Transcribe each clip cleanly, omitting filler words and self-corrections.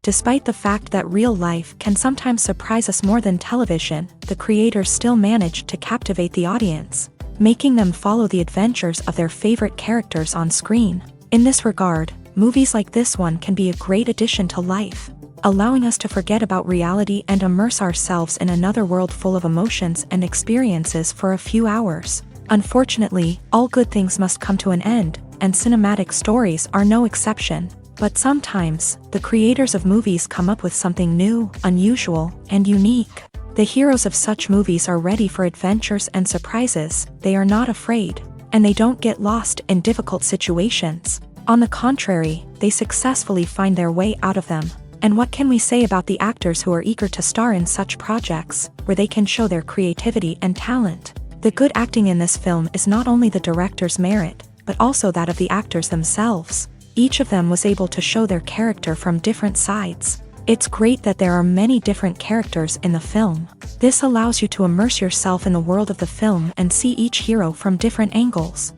Despite the fact that real life can sometimes surprise us more than television, the creators still manage to captivate the audience, making them follow the adventures of their favorite characters on screen. In this regard, movies like this one can be a great addition to life, allowing us to forget about reality and immerse ourselves in another world full of emotions and experiences for a few hours. Unfortunately, all good things must come to an end, and cinematic stories are no exception. But sometimes, the creators of movies come up with something new, unusual, and unique. The heroes of such movies are ready for adventures and surprises, they are not afraid, and they don't get lost in difficult situations. On the contrary, they successfully find their way out of them. And what can we say about the actors who are eager to star in such projects, where they can show their creativity and talent? The good acting in this film is not only the director's merit, but also that of the actors themselves. Each of them was able to show their character from different sides. It's great that there are many different characters in the film. This allows you to immerse yourself in the world of the film and see each hero from different angles.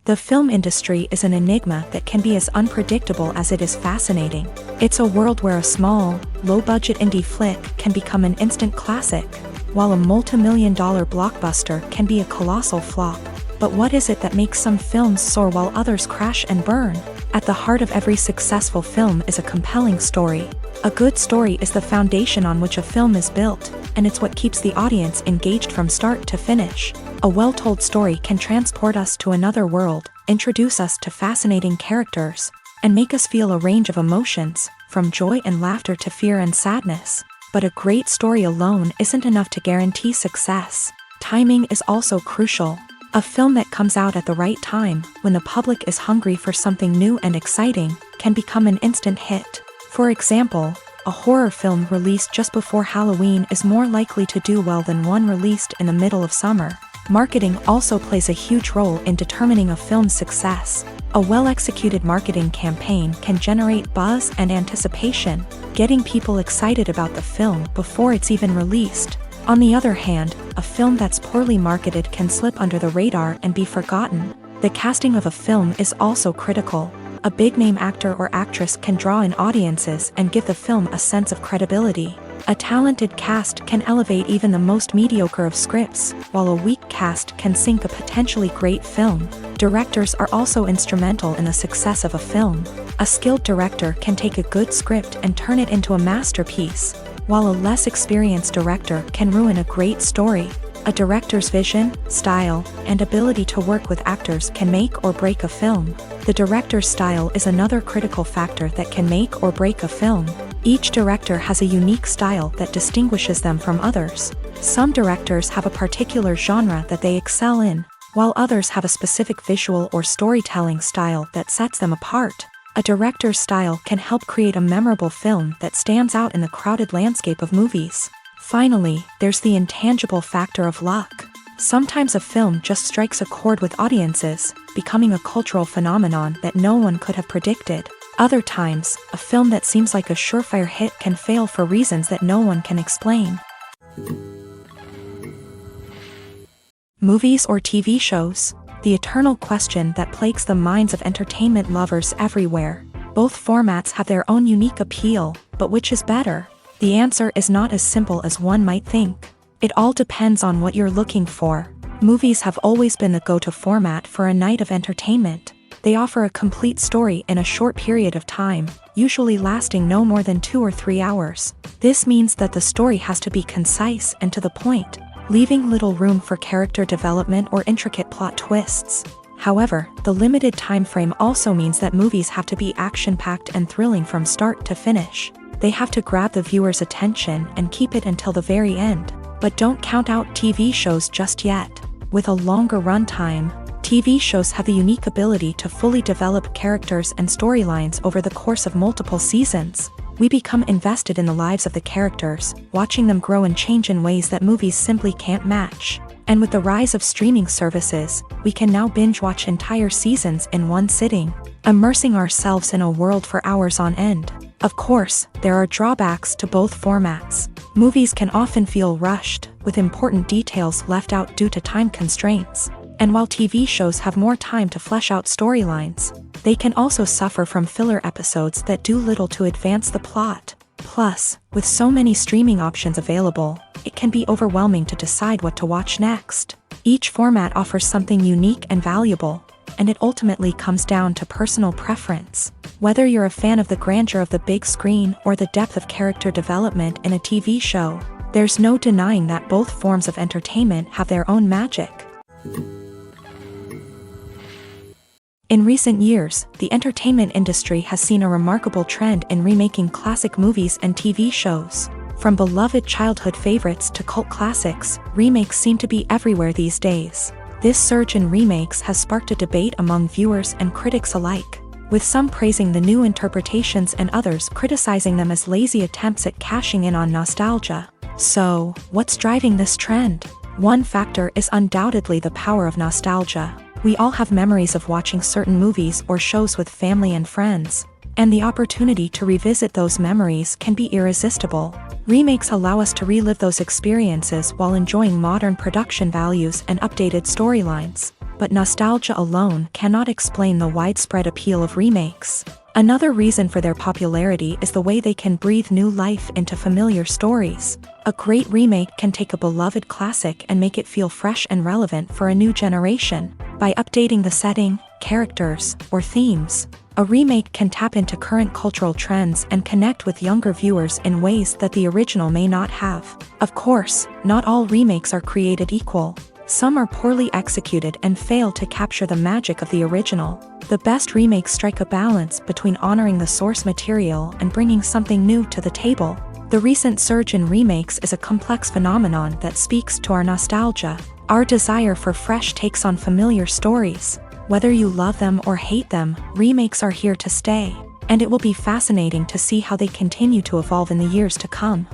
The film industry is an enigma that can be as unpredictable as it is fascinating. It's a world where a small, low-budget indie flick can become an instant classic, while a multi-million-dollar blockbuster can be a colossal flop. But what is it that makes some films soar while others crash and burn? At the heart of every successful film is a compelling story. A good story is the foundation on which a film is built, and it's what keeps the audience engaged from start to finish. A well-told story can transport us to another world, introduce us to fascinating characters, and make us feel a range of emotions, from joy and laughter to fear and sadness. But a great story alone isn't enough to guarantee success. Timing is also crucial. A film that comes out at the right time, when the public is hungry for something new and exciting, can become an instant hit. For example, a horror film released just before Halloween is more likely to do well than one released in the middle of summer. Marketing also plays a huge role in determining a film's success. A well-executed marketing campaign can generate buzz and anticipation, getting people excited about the film before it's even released. On the other hand, a film that's poorly marketed can slip under the radar and be forgotten. The casting of a film is also critical. A big-name actor or actress can draw in audiences and give the film a sense of credibility. A talented cast can elevate even the most mediocre of scripts, while a weak cast can sink a potentially great film. Directors are also instrumental in the success of a film. A skilled director can take a good script and turn it into a masterpiece, while a less experienced director can ruin a great story. A director's vision, style, and ability to work with actors can make or break a film. The director's style is another critical factor that can make or break a film. Each director has a unique style that distinguishes them from others. Some directors have a particular genre that they excel in, while others have a specific visual or storytelling style that sets them apart. A director's style can help create a memorable film that stands out in the crowded landscape of movies. Finally, there's the intangible factor of luck. Sometimes a film just strikes a chord with audiences, becoming a cultural phenomenon that no one could have predicted. Other times, a film that seems like a surefire hit can fail for reasons that no one can explain. Movies or TV shows? The eternal question that plagues the minds of entertainment lovers everywhere. Both formats have their own unique appeal, but which is better? The answer is not as simple as one might think. It all depends on what you're looking for. Movies have always been the go-to format for a night of entertainment. They offer a complete story in a short period of time, usually lasting no more than 2 or 3 hours. This means that the story has to be concise and to the point, leaving little room for character development or intricate plot twists. However, the limited time frame also means that movies have to be action-packed and thrilling from start to finish. They have to grab the viewer's attention and keep it until the very end. But don't count out TV shows just yet. With a longer runtime, TV shows have the unique ability to fully develop characters and storylines over the course of multiple seasons. We become invested in the lives of the characters, watching them grow and change in ways that movies simply can't match. And with the rise of streaming services, we can now binge-watch entire seasons in one sitting, immersing ourselves in a world for hours on end. Of course, there are drawbacks to both formats. Movies can often feel rushed, with important details left out due to time constraints. And while TV shows have more time to flesh out storylines, They can also suffer from filler episodes that do little to advance the plot. Plus, with so many streaming options available, it can be overwhelming to decide what to watch next. Each format offers something unique and valuable, and it ultimately comes down to personal preference. Whether you're a fan of the grandeur of the big screen or the depth of character development in a TV show, there's no denying that both forms of entertainment have their own magic. In recent years, the entertainment industry has seen a remarkable trend in remaking classic movies and TV shows. From beloved childhood favorites to cult classics, remakes seem to be everywhere these days. This surge in remakes has sparked a debate among viewers and critics alike, with some praising the new interpretations and others criticizing them as lazy attempts at cashing in on nostalgia. So, what's driving this trend? One factor is undoubtedly the power of nostalgia. We all have memories of watching certain movies or shows with family and friends, and the opportunity to revisit those memories can be irresistible. Remakes allow us to relive those experiences while enjoying modern production values and updated storylines, but nostalgia alone cannot explain the widespread appeal of remakes. Another reason for their popularity is the way they can breathe new life into familiar stories. A great remake can take a beloved classic and make it feel fresh and relevant for a new generation. By updating the setting, characters, or themes, a remake can tap into current cultural trends and connect with younger viewers in ways that the original may not have. Of course, not all remakes are created equal. Some are poorly executed and fail to capture the magic of the original. The best remakes strike a balance between honoring the source material and bringing something new to the table. The recent surge in remakes is a complex phenomenon that speaks to our nostalgia, our desire for fresh takes on familiar stories. Whether you love them or hate them, remakes are here to stay, and it will be fascinating to see how they continue to evolve in the years to come.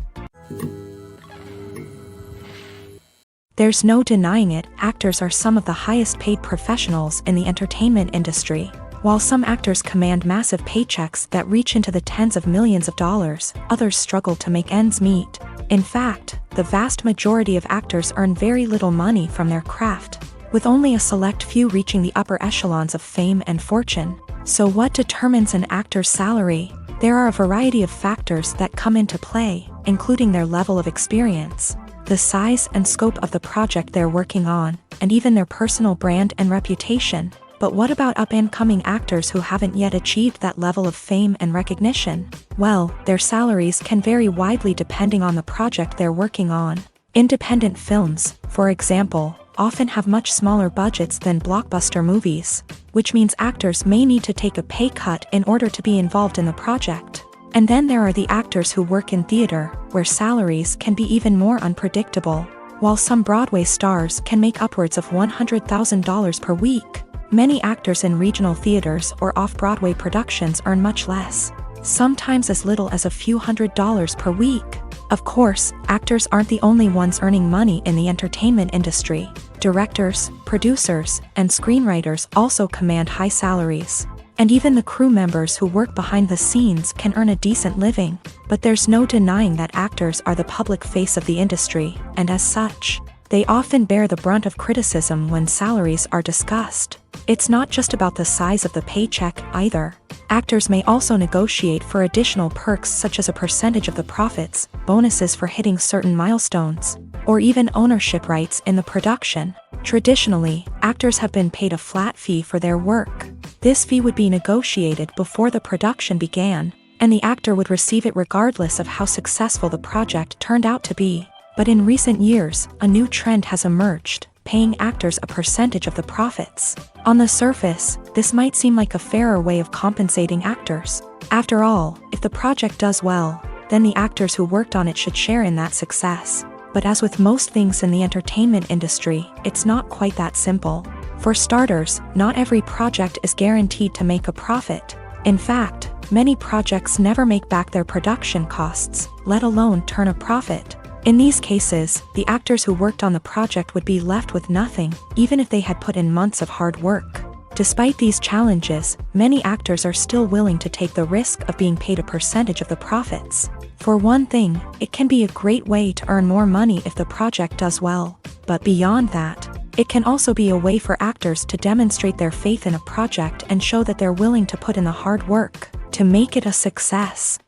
There's no denying it, actors are some of the highest paid professionals in the entertainment industry. While some actors command massive paychecks that reach into the tens of millions of dollars, others struggle to make ends meet. In fact, the vast majority of actors earn very little money from their craft, with only a select few reaching the upper echelons of fame and fortune. So what determines an actor's salary? There are a variety of factors that come into play, including their level of experience, the size and scope of the project they're working on, and even their personal brand and reputation. But what about up-and-coming actors who haven't yet achieved that level of fame and recognition? Well, their salaries can vary widely depending on the project they're working on. Independent films, for example, often have much smaller budgets than blockbuster movies, which means actors may need to take a pay cut in order to be involved in the project. And then there are the actors who work in theater, where salaries can be even more unpredictable. While some Broadway stars can make upwards of $100,000 per week, many actors in regional theaters or off-Broadway productions earn much less, sometimes as little as a few $100s per week. Of course, actors aren't the only ones earning money in the entertainment industry. Directors, producers, and screenwriters also command high salaries. And even the crew members who work behind the scenes can earn a decent living. But there's no denying that actors are the public face of the industry, and as such, they often bear the brunt of criticism when salaries are discussed. It's not just about the size of the paycheck, either. Actors may also negotiate for additional perks such as a percentage of the profits, bonuses for hitting certain milestones, or even ownership rights in the production. Traditionally, actors have been paid a flat fee for their work. This fee would be negotiated before the production began, and the actor would receive it regardless of how successful the project turned out to be. But in recent years, a new trend has emerged, paying actors a percentage of the profits. On the surface, this might seem like a fairer way of compensating actors. After all, if the project does well, then the actors who worked on it should share in that success. But as with most things in the entertainment industry, it's not quite that simple. For starters, not every project is guaranteed to make a profit. In fact, many projects never make back their production costs, let alone turn a profit. In these cases, the actors who worked on the project would be left with nothing, even if they had put in months of hard work. Despite these challenges, many actors are still willing to take the risk of being paid a percentage of the profits. For one thing, it can be a great way to earn more money if the project does well. But beyond that, it can also be a way for actors to demonstrate their faith in a project and show that they're willing to put in the hard work to make it a success.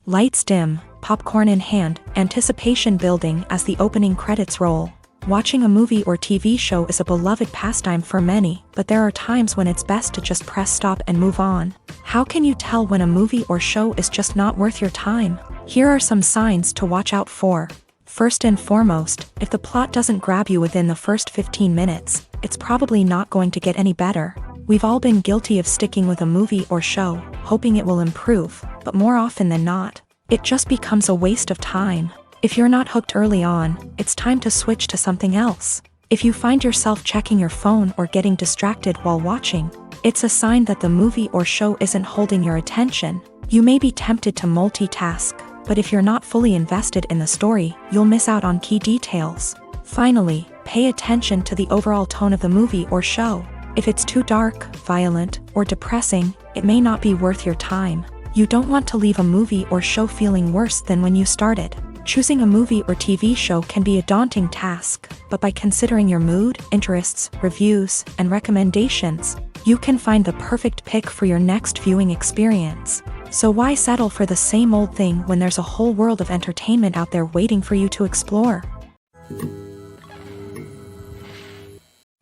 Lights dim, popcorn in hand, anticipation building as the opening credits roll. Watching a movie or TV show is a beloved pastime for many, but there are times when it's best to just press stop and move on. How can you tell when a movie or show is just not worth your time? Here are some signs to watch out for. First and foremost, if the plot doesn't grab you within the first 15 minutes, it's probably not going to get any better. We've all been guilty of sticking with a movie or show, hoping it will improve, but more often than not, it just becomes a waste of time. If you're not hooked early on, it's time to switch to something else. If you find yourself checking your phone or getting distracted while watching, it's a sign that the movie or show isn't holding your attention. You may be tempted to multitask, but if you're not fully invested in the story, you'll miss out on key details. Finally, pay attention to the overall tone of the movie or show. If it's too dark, violent, or depressing, it may not be worth your time. You don't want to leave a movie or show feeling worse than when you started. Choosing a movie or TV show can be a daunting task, but by considering your mood, interests, reviews, and recommendations, you can find the perfect pick for your next viewing experience. So why settle for the same old thing when there's a whole world of entertainment out there waiting for you to explore?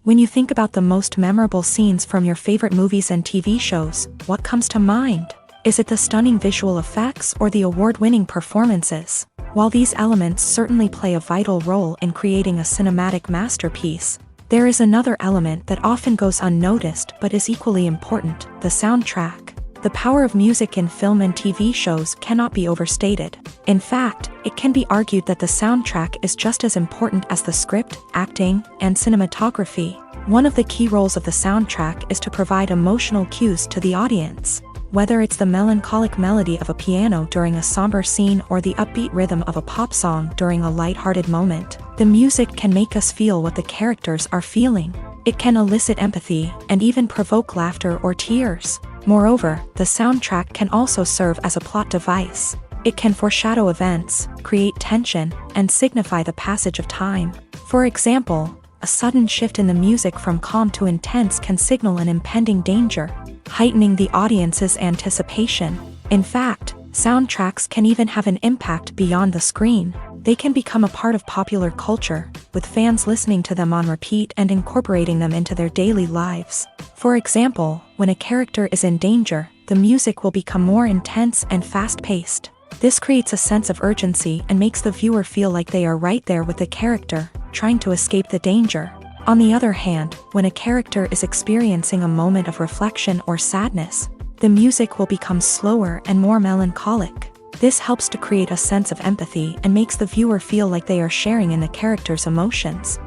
When you think about the most memorable scenes from your favorite movies and TV shows, what comes to mind? Is it the stunning visual effects or the award-winning performances? While these elements certainly play a vital role in creating a cinematic masterpiece, there is another element that often goes unnoticed but is equally important: the soundtrack. The power of music in film and TV shows cannot be overstated. In fact, it can be argued that the soundtrack is just as important as the script, acting, and cinematography. One of the key roles of the soundtrack is to provide emotional cues to the audience. Whether it's the melancholic melody of a piano during a somber scene or the upbeat rhythm of a pop song during a lighthearted moment, the music can make us feel what the characters are feeling. It can elicit empathy and even provoke laughter or tears. Moreover, the soundtrack can also serve as a plot device. It can foreshadow events, create tension, and signify the passage of time. For example, a sudden shift in the music from calm to intense can signal an impending danger, heightening the audience's anticipation. In fact, soundtracks can even have an impact beyond the screen. They can become a part of popular culture, with fans listening to them on repeat and incorporating them into their daily lives. For example, when a character is in danger, the music will become more intense and fast-paced. This creates a sense of urgency and makes the viewer feel like they are right there with the character, trying to escape the danger. On the other hand, when a character is experiencing a moment of reflection or sadness, the music will become slower and more melancholic. This helps to create a sense of empathy and makes the viewer feel like they are sharing in the character's emotions.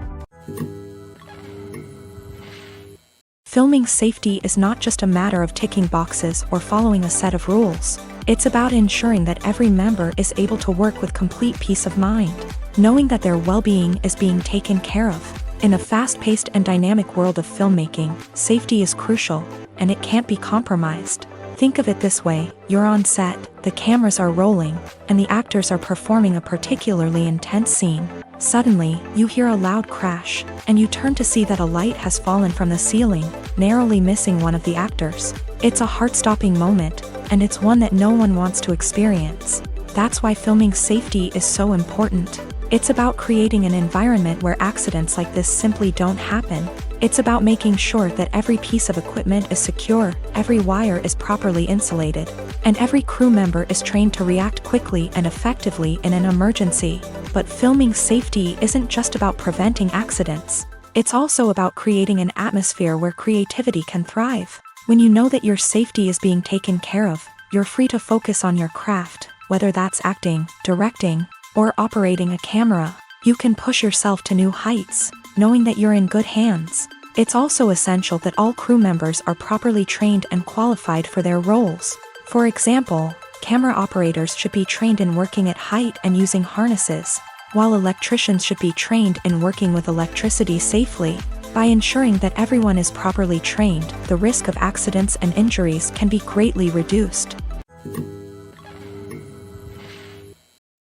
Filming safety is not just a matter of ticking boxes or following a set of rules. It's about ensuring that every member is able to work with complete peace of mind, knowing that their well-being is being taken care of. In a fast-paced and dynamic world of filmmaking, safety is crucial, and it can't be compromised. Think of it this way: you're on set, the cameras are rolling, and the actors are performing a particularly intense scene. Suddenly, you hear a loud crash, and you turn to see that a light has fallen from the ceiling, narrowly missing one of the actors. It's a heart-stopping moment, and it's one that no one wants to experience. That's why filming safety is so important. It's about creating an environment where accidents like this simply don't happen. It's about making sure that every piece of equipment is secure, every wire is properly insulated, and every crew member is trained to react quickly and effectively in an emergency. But filming safety isn't just about preventing accidents. It's also about creating an atmosphere where creativity can thrive. When you know that your safety is being taken care of, you're free to focus on your craft, whether that's acting, directing, or operating a camera. You can push yourself to new heights, knowing that you're in good hands. It's also essential that all crew members are properly trained and qualified for their roles. For example, camera operators should be trained in working at height and using harnesses, while electricians should be trained in working with electricity safely. By ensuring that everyone is properly trained, the risk of accidents and injuries can be greatly reduced.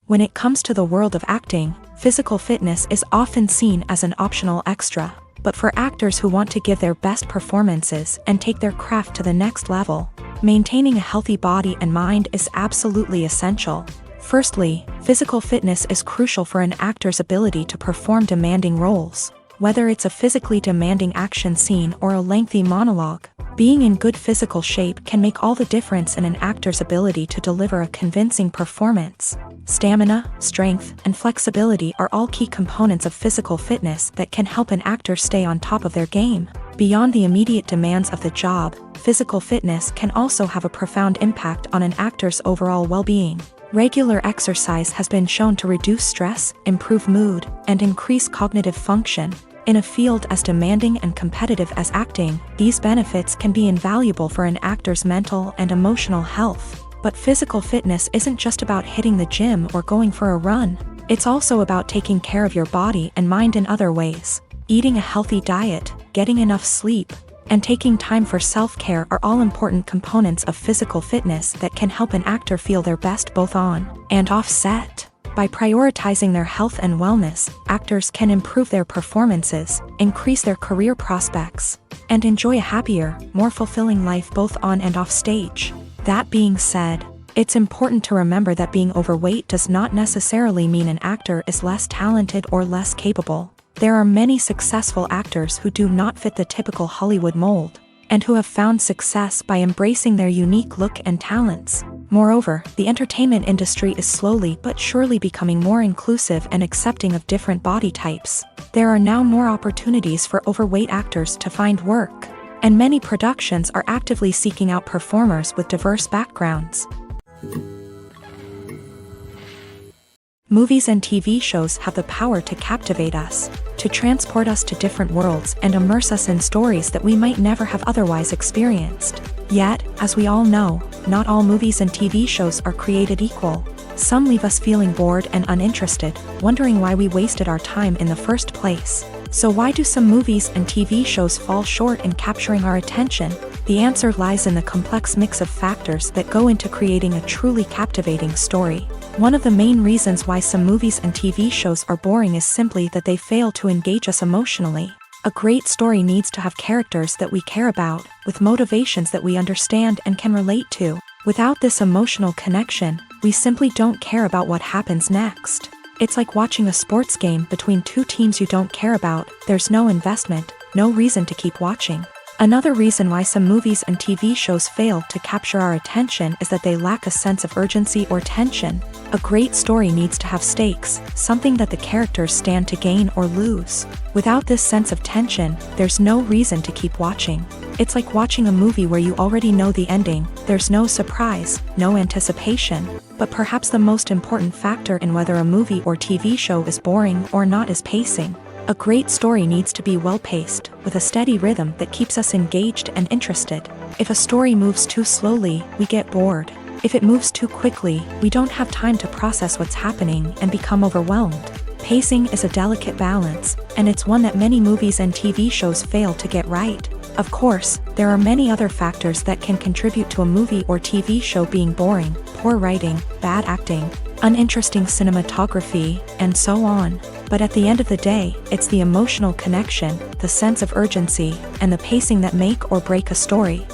When it comes to the world of acting, physical fitness is often seen as an optional extra. But for actors who want to give their best performances and take their craft to the next level, maintaining a healthy body and mind is absolutely essential. Firstly, physical fitness is crucial for an actor's ability to perform demanding roles. Whether it's a physically demanding action scene or a lengthy monologue, being in good physical shape can make all the difference in an actor's ability to deliver a convincing performance. Stamina, strength, and flexibility are all key components of physical fitness that can help an actor stay on top of their game. Beyond the immediate demands of the job, physical fitness can also have a profound impact on an actor's overall well-being. Regular exercise has been shown to reduce stress, improve mood, and increase cognitive function. In a field as demanding and competitive as acting, these benefits can be invaluable for an actor's mental and emotional health. But physical fitness isn't just about hitting the gym or going for a run. It's also about taking care of your body and mind in other ways. Eating a healthy diet, getting enough sleep, and taking time for self-care are all important components of physical fitness that can help an actor feel their best both on and off set. By prioritizing their health and wellness, actors can improve their performances, increase their career prospects, and enjoy a happier, more fulfilling life both on and off stage. That being said, it's important to remember that being overweight does not necessarily mean an actor is less talented or less capable. There are many successful actors who do not fit the typical Hollywood mold, and who have found success by embracing their unique look and talents. Moreover, the entertainment industry is slowly but surely becoming more inclusive and accepting of different body types. There are now more opportunities for overweight actors to find work, and many productions are actively seeking out performers with diverse backgrounds. Movies and TV shows have the power to captivate us, to transport us to different worlds and immerse us in stories that we might never have otherwise experienced. Yet, as we all know, not all movies and TV shows are created equal. Some leave us feeling bored and uninterested, wondering why we wasted our time in the first place. So why do some movies and TV shows fall short in capturing our attention? The answer lies in the complex mix of factors that go into creating a truly captivating story. One of the main reasons why some movies and TV shows are boring is simply that they fail to engage us emotionally. A great story needs to have characters that we care about, with motivations that we understand and can relate to. Without this emotional connection, we simply don't care about what happens next. It's like watching a sports game between two teams you don't care about. There's no investment, no reason to keep watching. Another reason why some movies and TV shows fail to capture our attention is that they lack a sense of urgency or tension. A great story needs to have stakes, something that the characters stand to gain or lose. Without this sense of tension, there's no reason to keep watching. It's like watching a movie where you already know the ending. There's no surprise, no anticipation. But perhaps the most important factor in whether a movie or TV show is boring or not is pacing. A great story needs to be well-paced, with a steady rhythm that keeps us engaged and interested. If a story moves too slowly, we get bored. If it moves too quickly, we don't have time to process what's happening and become overwhelmed. Pacing is a delicate balance, and it's one that many movies and TV shows fail to get right. Of course, there are many other factors that can contribute to a movie or TV show being boring: poor writing, bad acting, uninteresting cinematography, and so on. But at the end of the day, it's the emotional connection, the sense of urgency, and the pacing that make or break a story.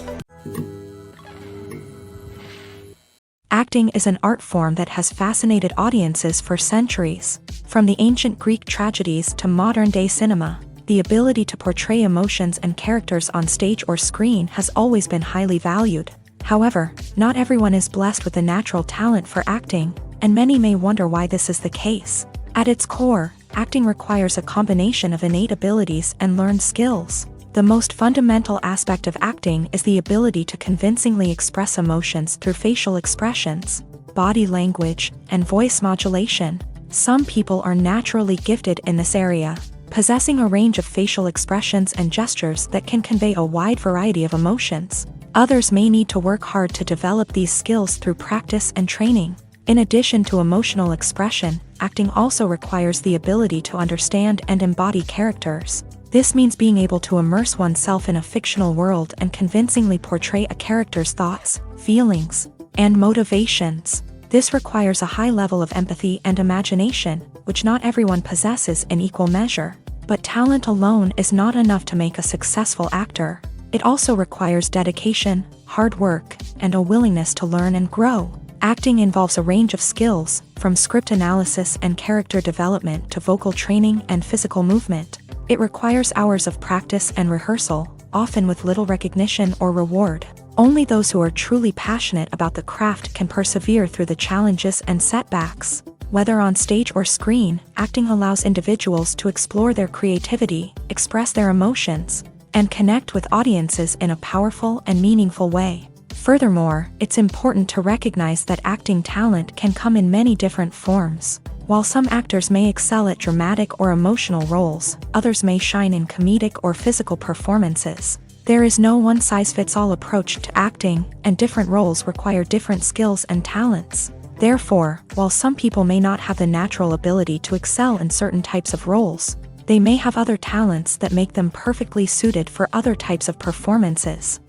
Acting is an art form that has fascinated audiences for centuries. From the ancient Greek tragedies to modern-day cinema, the ability to portray emotions and characters on stage or screen has always been highly valued. However, not everyone is blessed with the natural talent for acting, and many may wonder why this is the case. At its core, acting requires a combination of innate abilities and learned skills. The most fundamental aspect of acting is the ability to convincingly express emotions through facial expressions, body language, and voice modulation. Some people are naturally gifted in this area, possessing a range of facial expressions and gestures that can convey a wide variety of emotions. Others may need to work hard to develop these skills through practice and training. In addition to emotional expression, acting also requires the ability to understand and embody characters. This means being able to immerse oneself in a fictional world and convincingly portray a character's thoughts, feelings, and motivations. This requires a high level of empathy and imagination, which not everyone possesses in equal measure. But talent alone is not enough to make a successful actor. It also requires dedication, hard work, and a willingness to learn and grow. Acting involves a range of skills, from script analysis and character development to vocal training and physical movement. It requires hours of practice and rehearsal, often with little recognition or reward. Only those who are truly passionate about the craft can persevere through the challenges and setbacks. Whether on stage or screen, acting allows individuals to explore their creativity, express their emotions, and connect with audiences in a powerful and meaningful way. Furthermore, it's important to recognize that acting talent can come in many different forms. While some actors may excel at dramatic or emotional roles, others may shine in comedic or physical performances. There is no one-size-fits-all approach to acting, and different roles require different skills and talents. Therefore, while some people may not have the natural ability to excel in certain types of roles, they may have other talents that make them perfectly suited for other types of performances.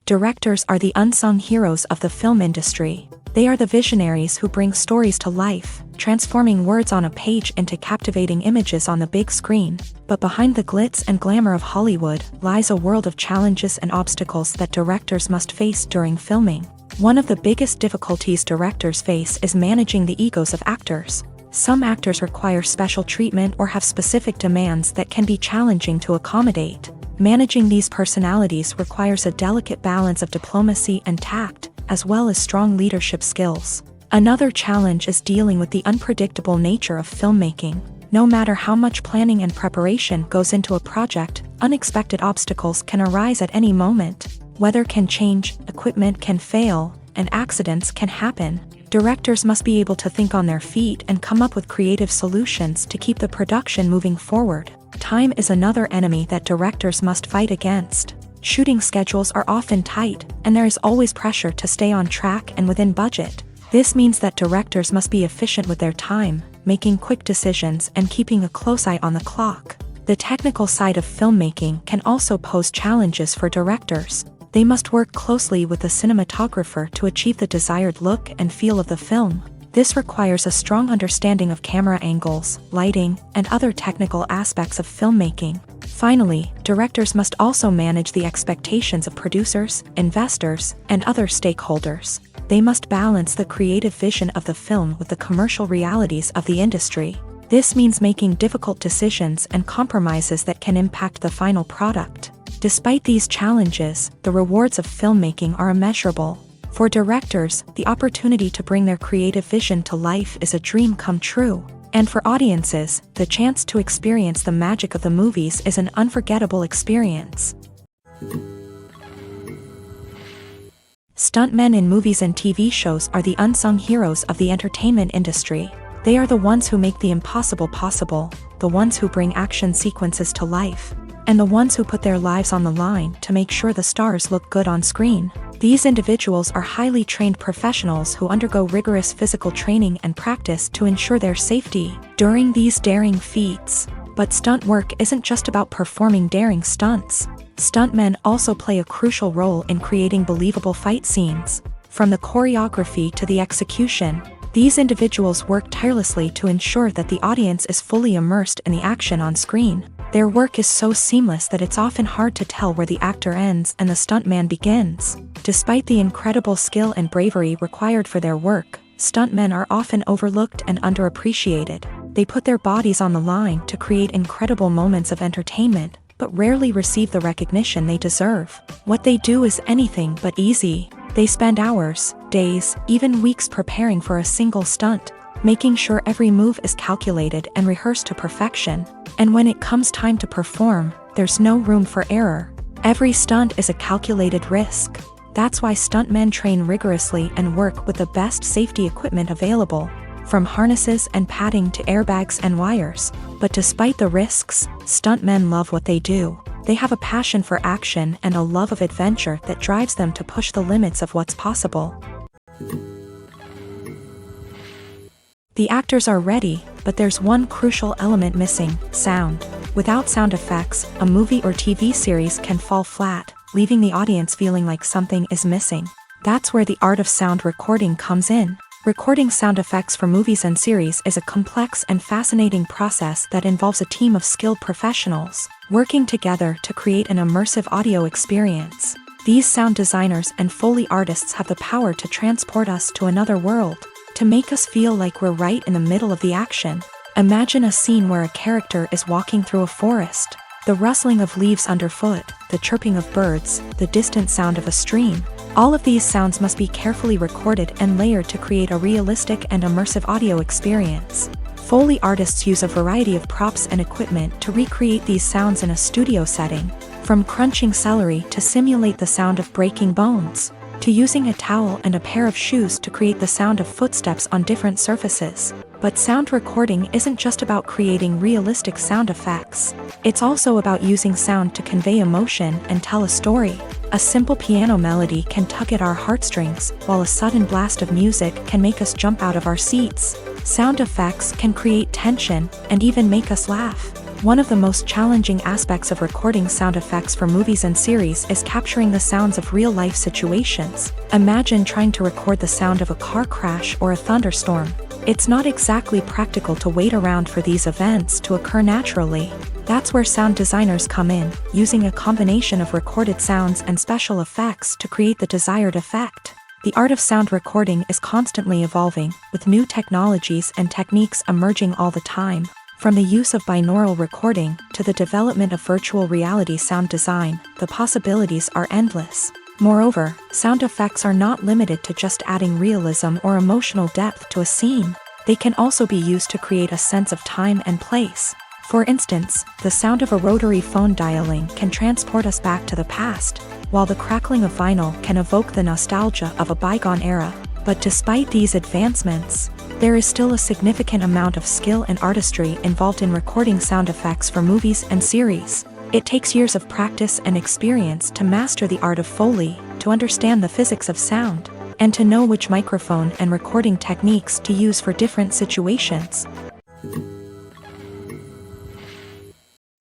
Directors are the unsung heroes of the film industry. They are the visionaries who bring stories to life, transforming words on a page into captivating images on the big screen. But behind the glitz and glamour of Hollywood lies a world of challenges and obstacles that directors must face during filming. One of the biggest difficulties directors face is managing the egos of actors. Some actors require special treatment or have specific demands that can be challenging to accommodate. Managing these personalities requires a delicate balance of diplomacy and tact, as well as strong leadership skills. Another challenge is dealing with the unpredictable nature of filmmaking. No matter how much planning and preparation goes into a project, unexpected obstacles can arise at any moment. Weather can change, equipment can fail, and accidents can happen. Directors must be able to think on their feet and come up with creative solutions to keep the production moving forward. Time is another enemy that directors must fight against. Shooting schedules are often tight, and there is always pressure to stay on track and within budget. This means that directors must be efficient with their time, making quick decisions and keeping a close eye on the clock. The technical side of filmmaking can also pose challenges for directors. They must work closely with the cinematographer to achieve the desired look and feel of the film. This requires a strong understanding of camera angles, lighting, and other technical aspects of filmmaking. Finally, directors must also manage the expectations of producers, investors, and other stakeholders. They must balance the creative vision of the film with the commercial realities of the industry. This means making difficult decisions and compromises that can impact the final product. Despite these challenges, the rewards of filmmaking are immeasurable. For directors, the opportunity to bring their creative vision to life is a dream come true. And for audiences, the chance to experience the magic of the movies is an unforgettable experience. Stuntmen in movies and TV shows are the unsung heroes of the entertainment industry. They are the ones who make the impossible possible, the ones who bring action sequences to life, and the ones who put their lives on the line to make sure the stars look good on screen. These individuals are highly trained professionals who undergo rigorous physical training and practice to ensure their safety during these daring feats. But stunt work isn't just about performing daring stunts. Stuntmen also play a crucial role in creating believable fight scenes. From the choreography to the execution, these individuals work tirelessly to ensure that the audience is fully immersed in the action on screen. Their work is so seamless that it's often hard to tell where the actor ends and the stuntman begins. Despite the incredible skill and bravery required for their work, stuntmen are often overlooked and underappreciated. They put their bodies on the line to create incredible moments of entertainment, but rarely receive the recognition they deserve. What they do is anything but easy. They spend hours, days, even weeks preparing for a single stunt, making sure every move is calculated and rehearsed to perfection. And when it comes time to perform, there's no room for error. Every stunt is a calculated risk. That's why stuntmen train rigorously and work with the best safety equipment available, from harnesses and padding to airbags and wires. But despite the risks, stuntmen love what they do. They have a passion for action and a love of adventure that drives them to push the limits of what's possible. The actors are ready, but there's one crucial element missing: sound. Without sound effects, a movie or TV series can fall flat, leaving the audience feeling like something is missing. That's where the art of sound recording comes in. Recording sound effects for movies and series is a complex and fascinating process that involves a team of skilled professionals working together to create an immersive audio experience. These sound designers and Foley artists have the power to transport us to another world, to make us feel like we're right in the middle of the action. Imagine a scene where a character is walking through a forest. The rustling of leaves underfoot, the chirping of birds, the distant sound of a stream. All of these sounds must be carefully recorded and layered to create a realistic and immersive audio experience. Foley artists use a variety of props and equipment to recreate these sounds in a studio setting, from crunching celery to simulate the sound of breaking bones, to using a towel and a pair of shoes to create the sound of footsteps on different surfaces. But sound recording isn't just about creating realistic sound effects. It's also about using sound to convey emotion and tell a story. A simple piano melody can tug at our heartstrings, while a sudden blast of music can make us jump out of our seats. Sound effects can create tension and even make us laugh. One of the most challenging aspects of recording sound effects for movies and series is capturing the sounds of real-life situations. Imagine trying to record the sound of a car crash or a thunderstorm. It's not exactly practical to wait around for these events to occur naturally. That's where sound designers come in, using a combination of recorded sounds and special effects to create the desired effect. The art of sound recording is constantly evolving, with new technologies and techniques emerging all the time. From the use of binaural recording to the development of virtual reality sound design, the possibilities are endless. Moreover, sound effects are not limited to just adding realism or emotional depth to a scene. They can also be used to create a sense of time and place. For instance, the sound of a rotary phone dialing can transport us back to the past, while the crackling of vinyl can evoke the nostalgia of a bygone era. But despite these advancements, there is still a significant amount of skill and artistry involved in recording sound effects for movies and series. It takes years of practice and experience to master the art of Foley, to understand the physics of sound, and to know which microphone and recording techniques to use for different situations.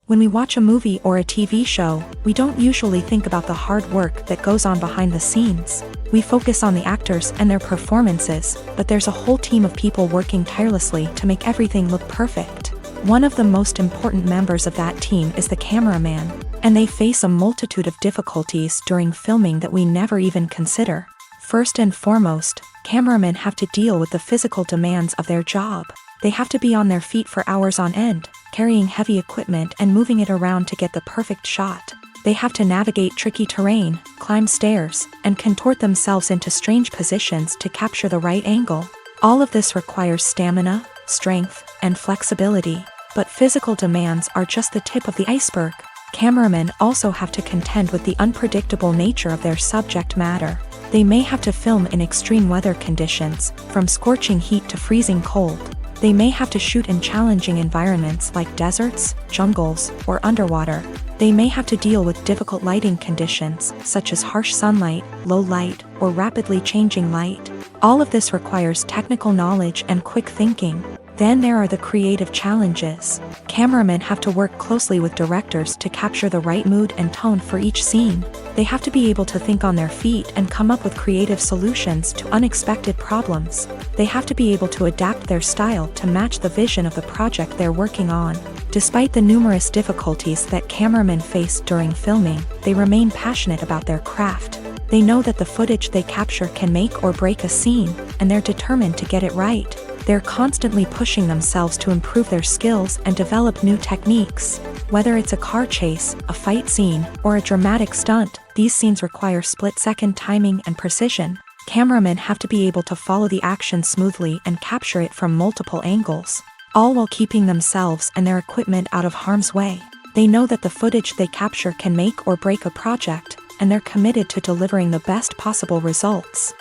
When we watch a movie or a TV show, we don't usually think about the hard work that goes on behind the scenes. We focus on the actors and their performances, but there's a whole team of people working tirelessly to make everything look perfect. One of the most important members of that team is the cameraman, and they face a multitude of difficulties during filming that we never even consider. First and foremost, cameramen have to deal with the physical demands of their job. They have to be on their feet for hours on end, carrying heavy equipment and moving it around to get the perfect shot. They have to navigate tricky terrain, climb stairs, and contort themselves into strange positions to capture the right angle. All of this requires stamina, strength, and flexibility. But physical demands are just the tip of the iceberg. Cameramen also have to contend with the unpredictable nature of their subject matter. They may have to film in extreme weather conditions, from scorching heat to freezing cold. They may have to shoot in challenging environments like deserts, jungles, or underwater. They may have to deal with difficult lighting conditions, such as harsh sunlight, low light, or rapidly changing light. All of this requires technical knowledge and quick thinking. Then there are the creative challenges. Cameramen have to work closely with directors to capture the right mood and tone for each scene. They have to be able to think on their feet and come up with creative solutions to unexpected problems. They have to be able to adapt their style to match the vision of the project they're working on. Despite the numerous difficulties that cameramen face during filming, they remain passionate about their craft. They know that the footage they capture can make or break a scene, and they're determined to get it right. They're constantly pushing themselves to improve their skills and develop new techniques. Whether it's a car chase, a fight scene, or a dramatic stunt, these scenes require split-second timing and precision. Cameramen have to be able to follow the action smoothly and capture it from multiple angles, all while keeping themselves and their equipment out of harm's way. They know that the footage they capture can make or break a project, and they're committed to delivering the best possible results.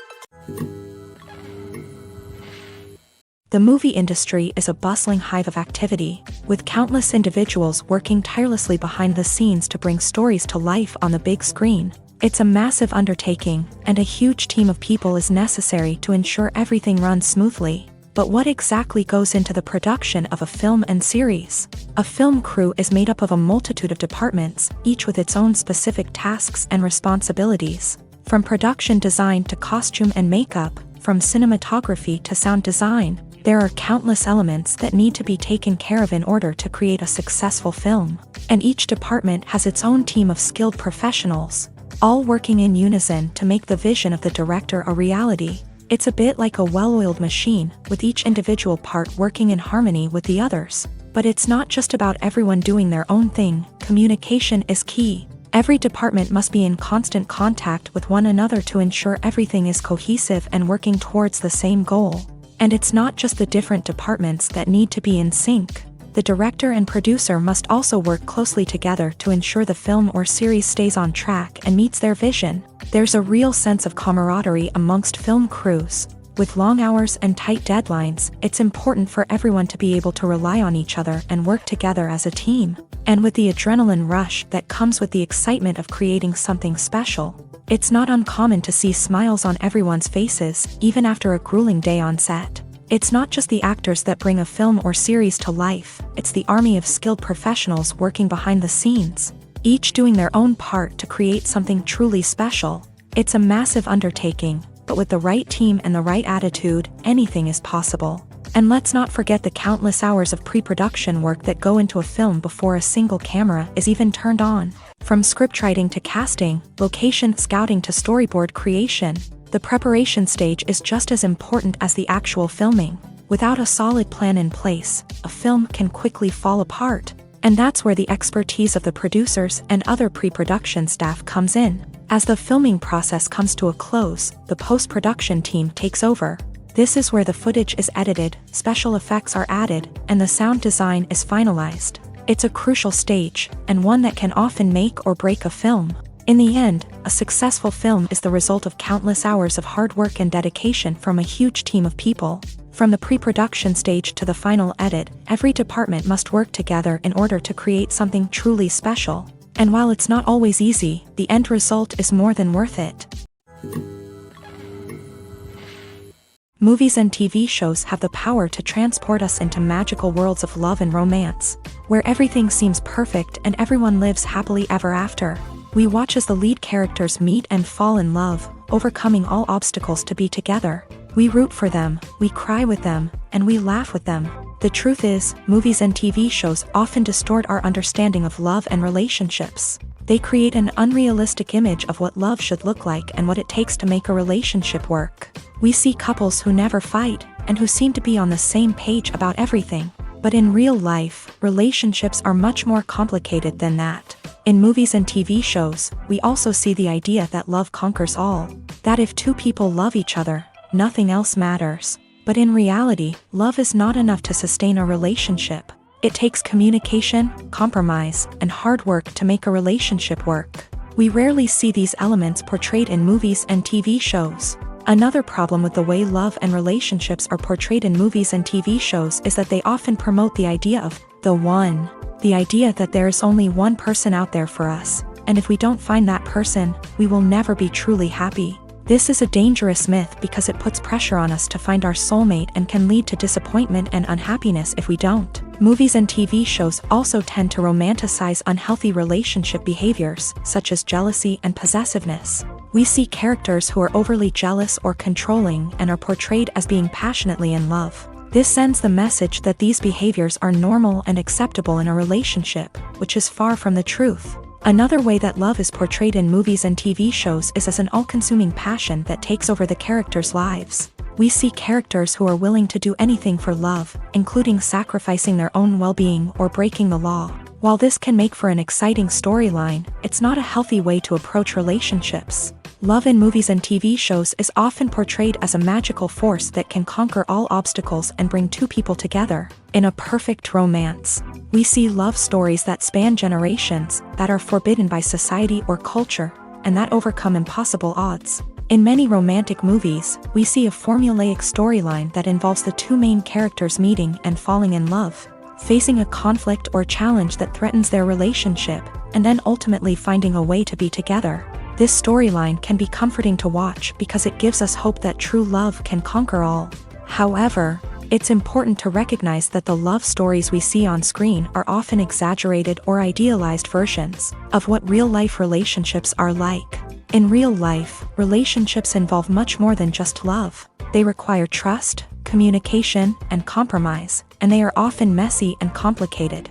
The movie industry is a bustling hive of activity, with countless individuals working tirelessly behind the scenes to bring stories to life on the big screen. It's a massive undertaking, and a huge team of people is necessary to ensure everything runs smoothly. But what exactly goes into the production of a film and series? A film crew is made up of a multitude of departments, each with its own specific tasks and responsibilities. From production design to costume and makeup, from cinematography to sound design, there are countless elements that need to be taken care of in order to create a successful film. And each department has its own team of skilled professionals, all working in unison to make the vision of the director a reality. It's a bit like a well-oiled machine, with each individual part working in harmony with the others. But it's not just about everyone doing their own thing. Communication is key. Every department must be in constant contact with one another to ensure everything is cohesive and working towards the same goal. And it's not just the different departments that need to be in sync. The director and producer must also work closely together to ensure the film or series stays on track and meets their vision. There's a real sense of camaraderie amongst film crews. With long hours and tight deadlines, it's important for everyone to be able to rely on each other and work together as a team. And with the adrenaline rush that comes with the excitement of creating something special, it's not uncommon to see smiles on everyone's faces, even after a grueling day on set. It's not just the actors that bring a film or series to life, it's the army of skilled professionals working behind the scenes, each doing their own part to create something truly special. It's a massive undertaking, but with the right team and the right attitude, anything is possible. And let's not forget the countless hours of pre-production work that go into a film before a single camera is even turned on. From scriptwriting to casting, location scouting to storyboard creation, the preparation stage is just as important as the actual filming. Without a solid plan in place, a film can quickly fall apart. And that's where the expertise of the producers and other pre-production staff comes in. As the filming process comes to a close, the post-production team takes over. This is where the footage is edited, special effects are added, and the sound design is finalized. It's a crucial stage, and one that can often make or break a film. In the end, a successful film is the result of countless hours of hard work and dedication from a huge team of people. From the pre-production stage to the final edit, every department must work together in order to create something truly special. And while it's not always easy, the end result is more than worth it. Movies and TV shows have the power to transport us into magical worlds of love and romance, where everything seems perfect and everyone lives happily ever after. We watch as the lead characters meet and fall in love, overcoming all obstacles to be together. We root for them, we cry with them, and we laugh with them. The truth is, movies and TV shows often distort our understanding of love and relationships. They create an unrealistic image of what love should look like and what it takes to make a relationship work. We see couples who never fight, and who seem to be on the same page about everything. But in real life, relationships are much more complicated than that. In movies and TV shows, we also see the idea that love conquers all. That if two people love each other, nothing else matters. But in reality, love is not enough to sustain a relationship. It takes communication, compromise, and hard work to make a relationship work. We rarely see these elements portrayed in movies and TV shows. Another problem with the way love and relationships are portrayed in movies and TV shows is that they often promote the idea of the one. The idea that there is only one person out there for us, and if we don't find that person, we will never be truly happy. This is a dangerous myth because it puts pressure on us to find our soulmate and can lead to disappointment and unhappiness if we don't. Movies and TV shows also tend to romanticize unhealthy relationship behaviors, such as jealousy and possessiveness. We see characters who are overly jealous or controlling and are portrayed as being passionately in love. This sends the message that these behaviors are normal and acceptable in a relationship, which is far from the truth. Another way that love is portrayed in movies and TV shows is as an all-consuming passion that takes over the characters' lives. We see characters who are willing to do anything for love, including sacrificing their own well-being or breaking the law. While this can make for an exciting storyline, it's not a healthy way to approach relationships. Love in movies and TV shows is often portrayed as a magical force that can conquer all obstacles and bring two people together in a perfect romance. We see love stories that span generations, that are forbidden by society or culture, and that overcome impossible odds. In many romantic movies, we see a formulaic storyline that involves the two main characters meeting and falling in love, facing a conflict or challenge that threatens their relationship, and then ultimately finding a way to be together. This storyline can be comforting to watch because it gives us hope that true love can conquer all. However, It's important to recognize that the love stories we see on screen are often exaggerated or idealized versions of what real-life relationships are like. In real life, relationships involve much more than just love. They require trust, communication, and compromise, and they are often messy and complicated.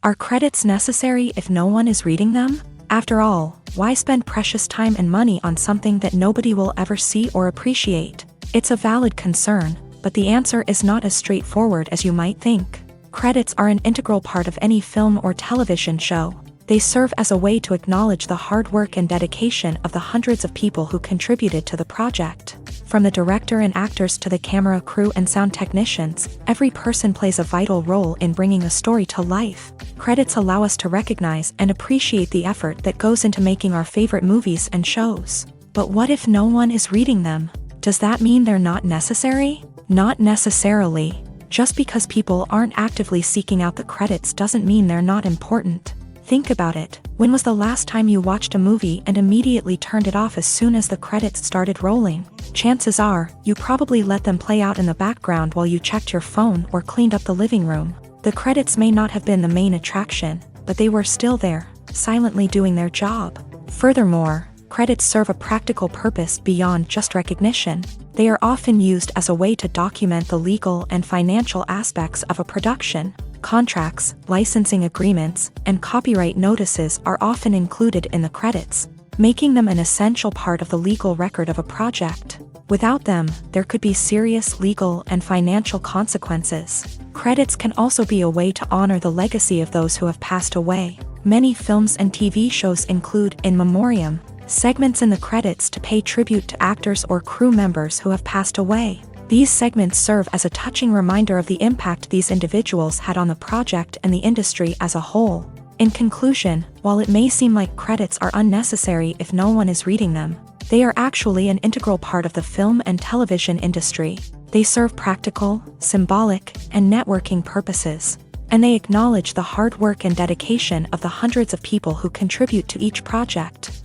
Are credits necessary if no one is reading them? After all, why spend precious time and money on something that nobody will ever see or appreciate? It's a valid concern, but the answer is not as straightforward as you might think. Credits are an integral part of any film or television show. They serve as a way to acknowledge the hard work and dedication of the hundreds of people who contributed to the project. From the director and actors to the camera crew and sound technicians, every person plays a vital role in bringing a story to life. Credits allow us to recognize and appreciate the effort that goes into making our favorite movies and shows. But what if no one is reading them? Does that mean they're not necessary? Not necessarily. Just because people aren't actively seeking out the credits doesn't mean they're not important. Think about it. When was the last time you watched a movie and immediately turned it off as soon as the credits started rolling? Chances are, you probably let them play out in the background while you checked your phone or cleaned up the living room. The credits may not have been the main attraction, but they were still there, silently doing their job. Furthermore, credits serve a practical purpose beyond just recognition. They are often used as a way to document the legal and financial aspects of a production. Contracts, licensing agreements, and copyright notices are often included in the credits, making them an essential part of the legal record of a project. Without them, there could be serious legal and financial consequences. Credits can also be a way to honor the legacy of those who have passed away. Many films and TV shows include in memoriam segments in the credits to pay tribute to actors or crew members who have passed away. These segments serve as a touching reminder of the impact these individuals had on the project and the industry as a whole. In conclusion, while it may seem like credits are unnecessary if no one is reading them, they are actually an integral part of the film and television industry. They serve practical, symbolic, and networking purposes, and they acknowledge the hard work and dedication of the hundreds of people who contribute to each project.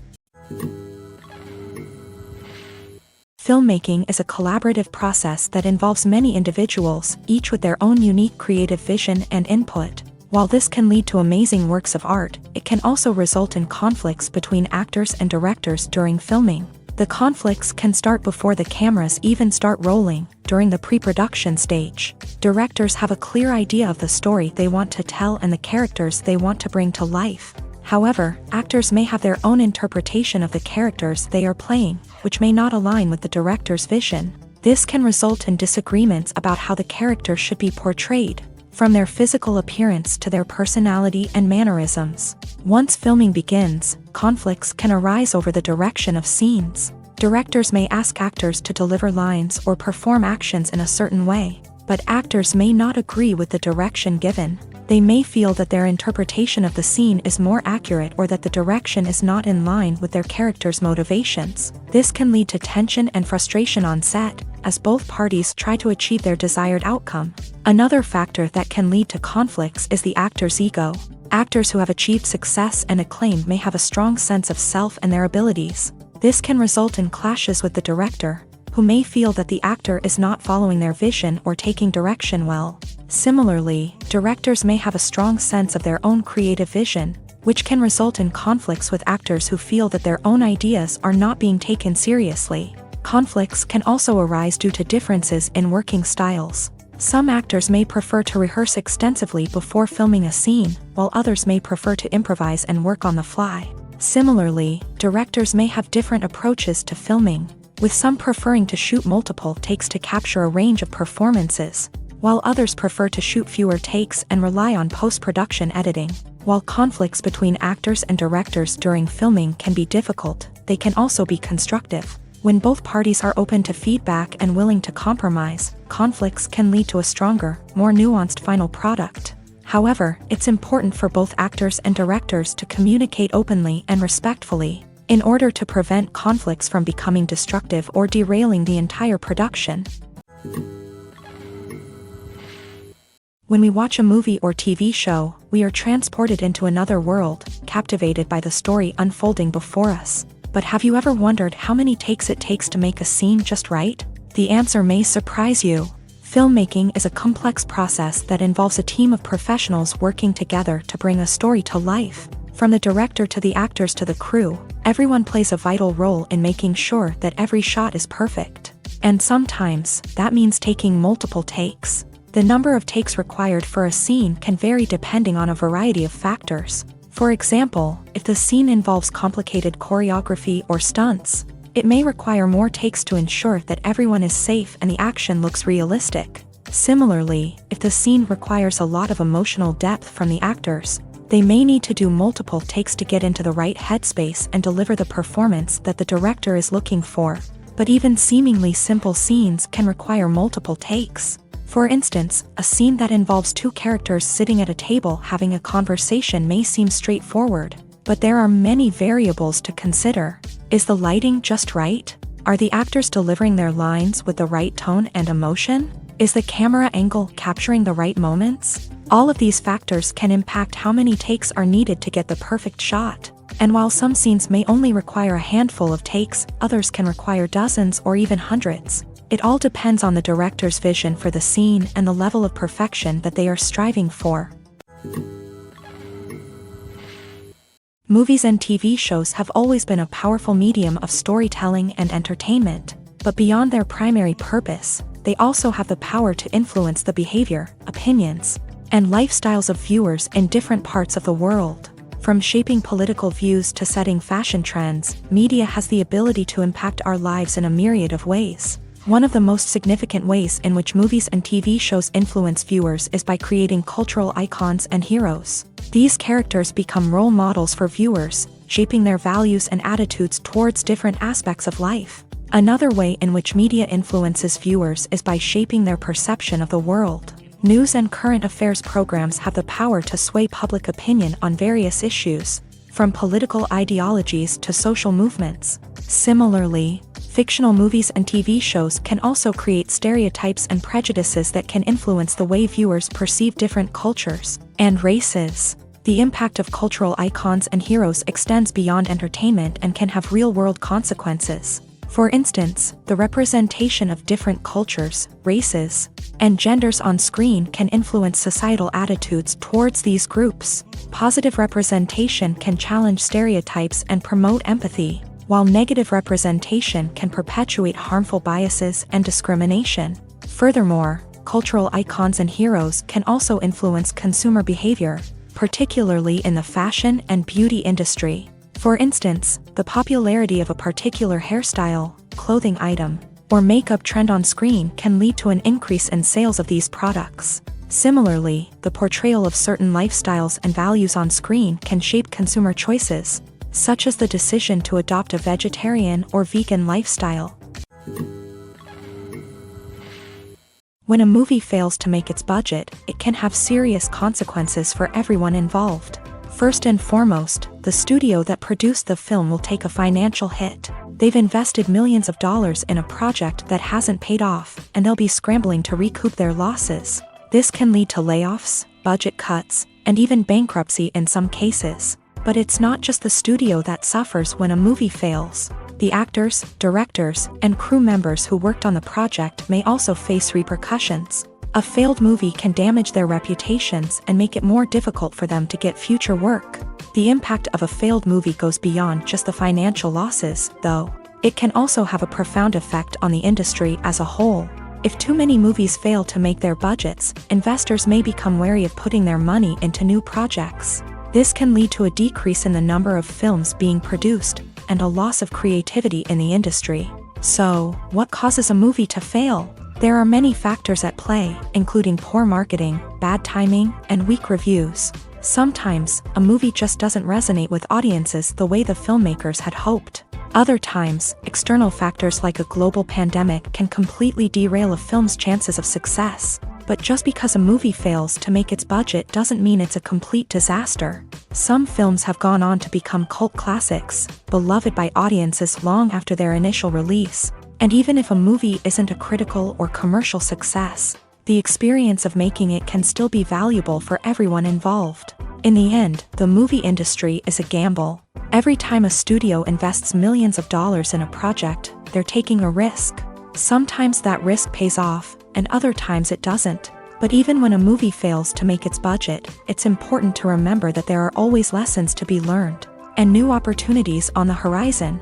Filmmaking is a collaborative process that involves many individuals, each with their own unique creative vision and input. While this can lead to amazing works of art, it can also result in conflicts between actors and directors during filming. The conflicts can start before the cameras even start rolling, during the pre-production stage. Directors have a clear idea of the story they want to tell and the characters they want to bring to life. However, actors may have their own interpretation of the characters they are playing, which may not align with the director's vision. This can result in disagreements about how the character should be portrayed, from their physical appearance to their personality and mannerisms. Once filming begins, conflicts can arise over the direction of scenes. Directors may ask actors to deliver lines or perform actions in a certain way, but actors may not agree with the direction given. They may feel that their interpretation of the scene is more accurate or that the direction is not in line with their character's motivations. This can lead to tension and frustration on set, as both parties try to achieve their desired outcome. Another factor that can lead to conflicts is the actor's ego. Actors who have achieved success and acclaim may have a strong sense of self and their abilities. This can result in clashes with the director, who may feel that the actor is not following their vision or taking direction well. Similarly, directors may have a strong sense of their own creative vision, which can result in conflicts with actors who feel that their own ideas are not being taken seriously. Conflicts can also arise due to differences in working styles. Some actors may prefer to rehearse extensively before filming a scene, while others may prefer to improvise and work on the fly. Similarly, directors may have different approaches to filming, with some preferring to shoot multiple takes to capture a range of performances, while others prefer to shoot fewer takes and rely on post-production editing. While conflicts between actors and directors during filming can be difficult, they can also be constructive. When both parties are open to feedback and willing to compromise, conflicts can lead to a stronger, more nuanced final product. However, it's important for both actors and directors to communicate openly and respectfully, in order to prevent conflicts from becoming destructive or derailing the entire production. When we watch a movie or TV show, we are transported into another world, captivated by the story unfolding before us. But have you ever wondered how many takes it takes to make a scene just right? The answer may surprise you. Filmmaking is a complex process that involves a team of professionals working together to bring a story to life. From the director to the actors to the crew, everyone plays a vital role in making sure that every shot is perfect. And sometimes, that means taking multiple takes. The number of takes required for a scene can vary depending on a variety of factors. For example, if the scene involves complicated choreography or stunts, it may require more takes to ensure that everyone is safe and the action looks realistic. Similarly, if the scene requires a lot of emotional depth from the actors, they may need to do multiple takes to get into the right headspace and deliver the performance that the director is looking for. But even seemingly simple scenes can require multiple takes. For instance, a scene that involves two characters sitting at a table having a conversation may seem straightforward, but there are many variables to consider. Is the lighting just right? Are the actors delivering their lines with the right tone and emotion? Is the camera angle capturing the right moments? All of these factors can impact how many takes are needed to get the perfect shot. And while some scenes may only require a handful of takes, others can require dozens or even hundreds. It all depends on the director's vision for the scene and the level of perfection that they are striving for. Movies and TV shows have always been a powerful medium of storytelling and entertainment, but beyond their primary purpose, they also have the power to influence the behavior, opinions, and lifestyles of viewers in different parts of the world. From shaping political views to setting fashion trends, media has the ability to impact our lives in a myriad of ways. One of the most significant ways in which movies and TV shows influence viewers is by creating cultural icons and heroes. These characters become role models for viewers, shaping their values and attitudes towards different aspects of life. Another way in which media influences viewers is by shaping their perception of the world. News and current affairs programs have the power to sway public opinion on various issues, from political ideologies to social movements. Similarly, fictional movies and TV shows can also create stereotypes and prejudices that can influence the way viewers perceive different cultures and races. The impact of cultural icons and heroes extends beyond entertainment and can have real-world consequences. For instance, the representation of different cultures, races, and genders on screen can influence societal attitudes towards these groups. Positive representation can challenge stereotypes and promote empathy, while negative representation can perpetuate harmful biases and discrimination. Furthermore, cultural icons and heroes can also influence consumer behavior, particularly in the fashion and beauty industry. For instance, the popularity of a particular hairstyle, clothing item, or makeup trend on screen can lead to an increase in sales of these products. Similarly, the portrayal of certain lifestyles and values on screen can shape consumer choices, such as the decision to adopt a vegetarian or vegan lifestyle. When a movie fails to make its budget, it can have serious consequences for everyone involved. First and foremost, the studio that produced the film will take a financial hit. They've invested millions of dollars in a project that hasn't paid off, and they'll be scrambling to recoup their losses. This can lead to layoffs, budget cuts, and even bankruptcy in some cases. But it's not just the studio that suffers when a movie fails. The actors, directors, and crew members who worked on the project may also face repercussions. A failed movie can damage their reputations and make it more difficult for them to get future work. The impact of a failed movie goes beyond just the financial losses, though. It can also have a profound effect on the industry as a whole. If too many movies fail to make their budgets, investors may become wary of putting their money into new projects. This can lead to a decrease in the number of films being produced, and a loss of creativity in the industry. So, what causes a movie to fail? There are many factors at play, including poor marketing, bad timing, and weak reviews. Sometimes, a movie just doesn't resonate with audiences the way the filmmakers had hoped. Other times, external factors like a global pandemic can completely derail a film's chances of success. But just because a movie fails to make its budget doesn't mean it's a complete disaster. Some films have gone on to become cult classics, beloved by audiences long after their initial release. And even if a movie isn't a critical or commercial success, the experience of making it can still be valuable for everyone involved. In the end, the movie industry is a gamble. Every time a studio invests millions of dollars in a project, they're taking a risk. Sometimes that risk pays off, and other times it doesn't. But even when a movie fails to make its budget, it's important to remember that there are always lessons to be learned, and new opportunities on the horizon.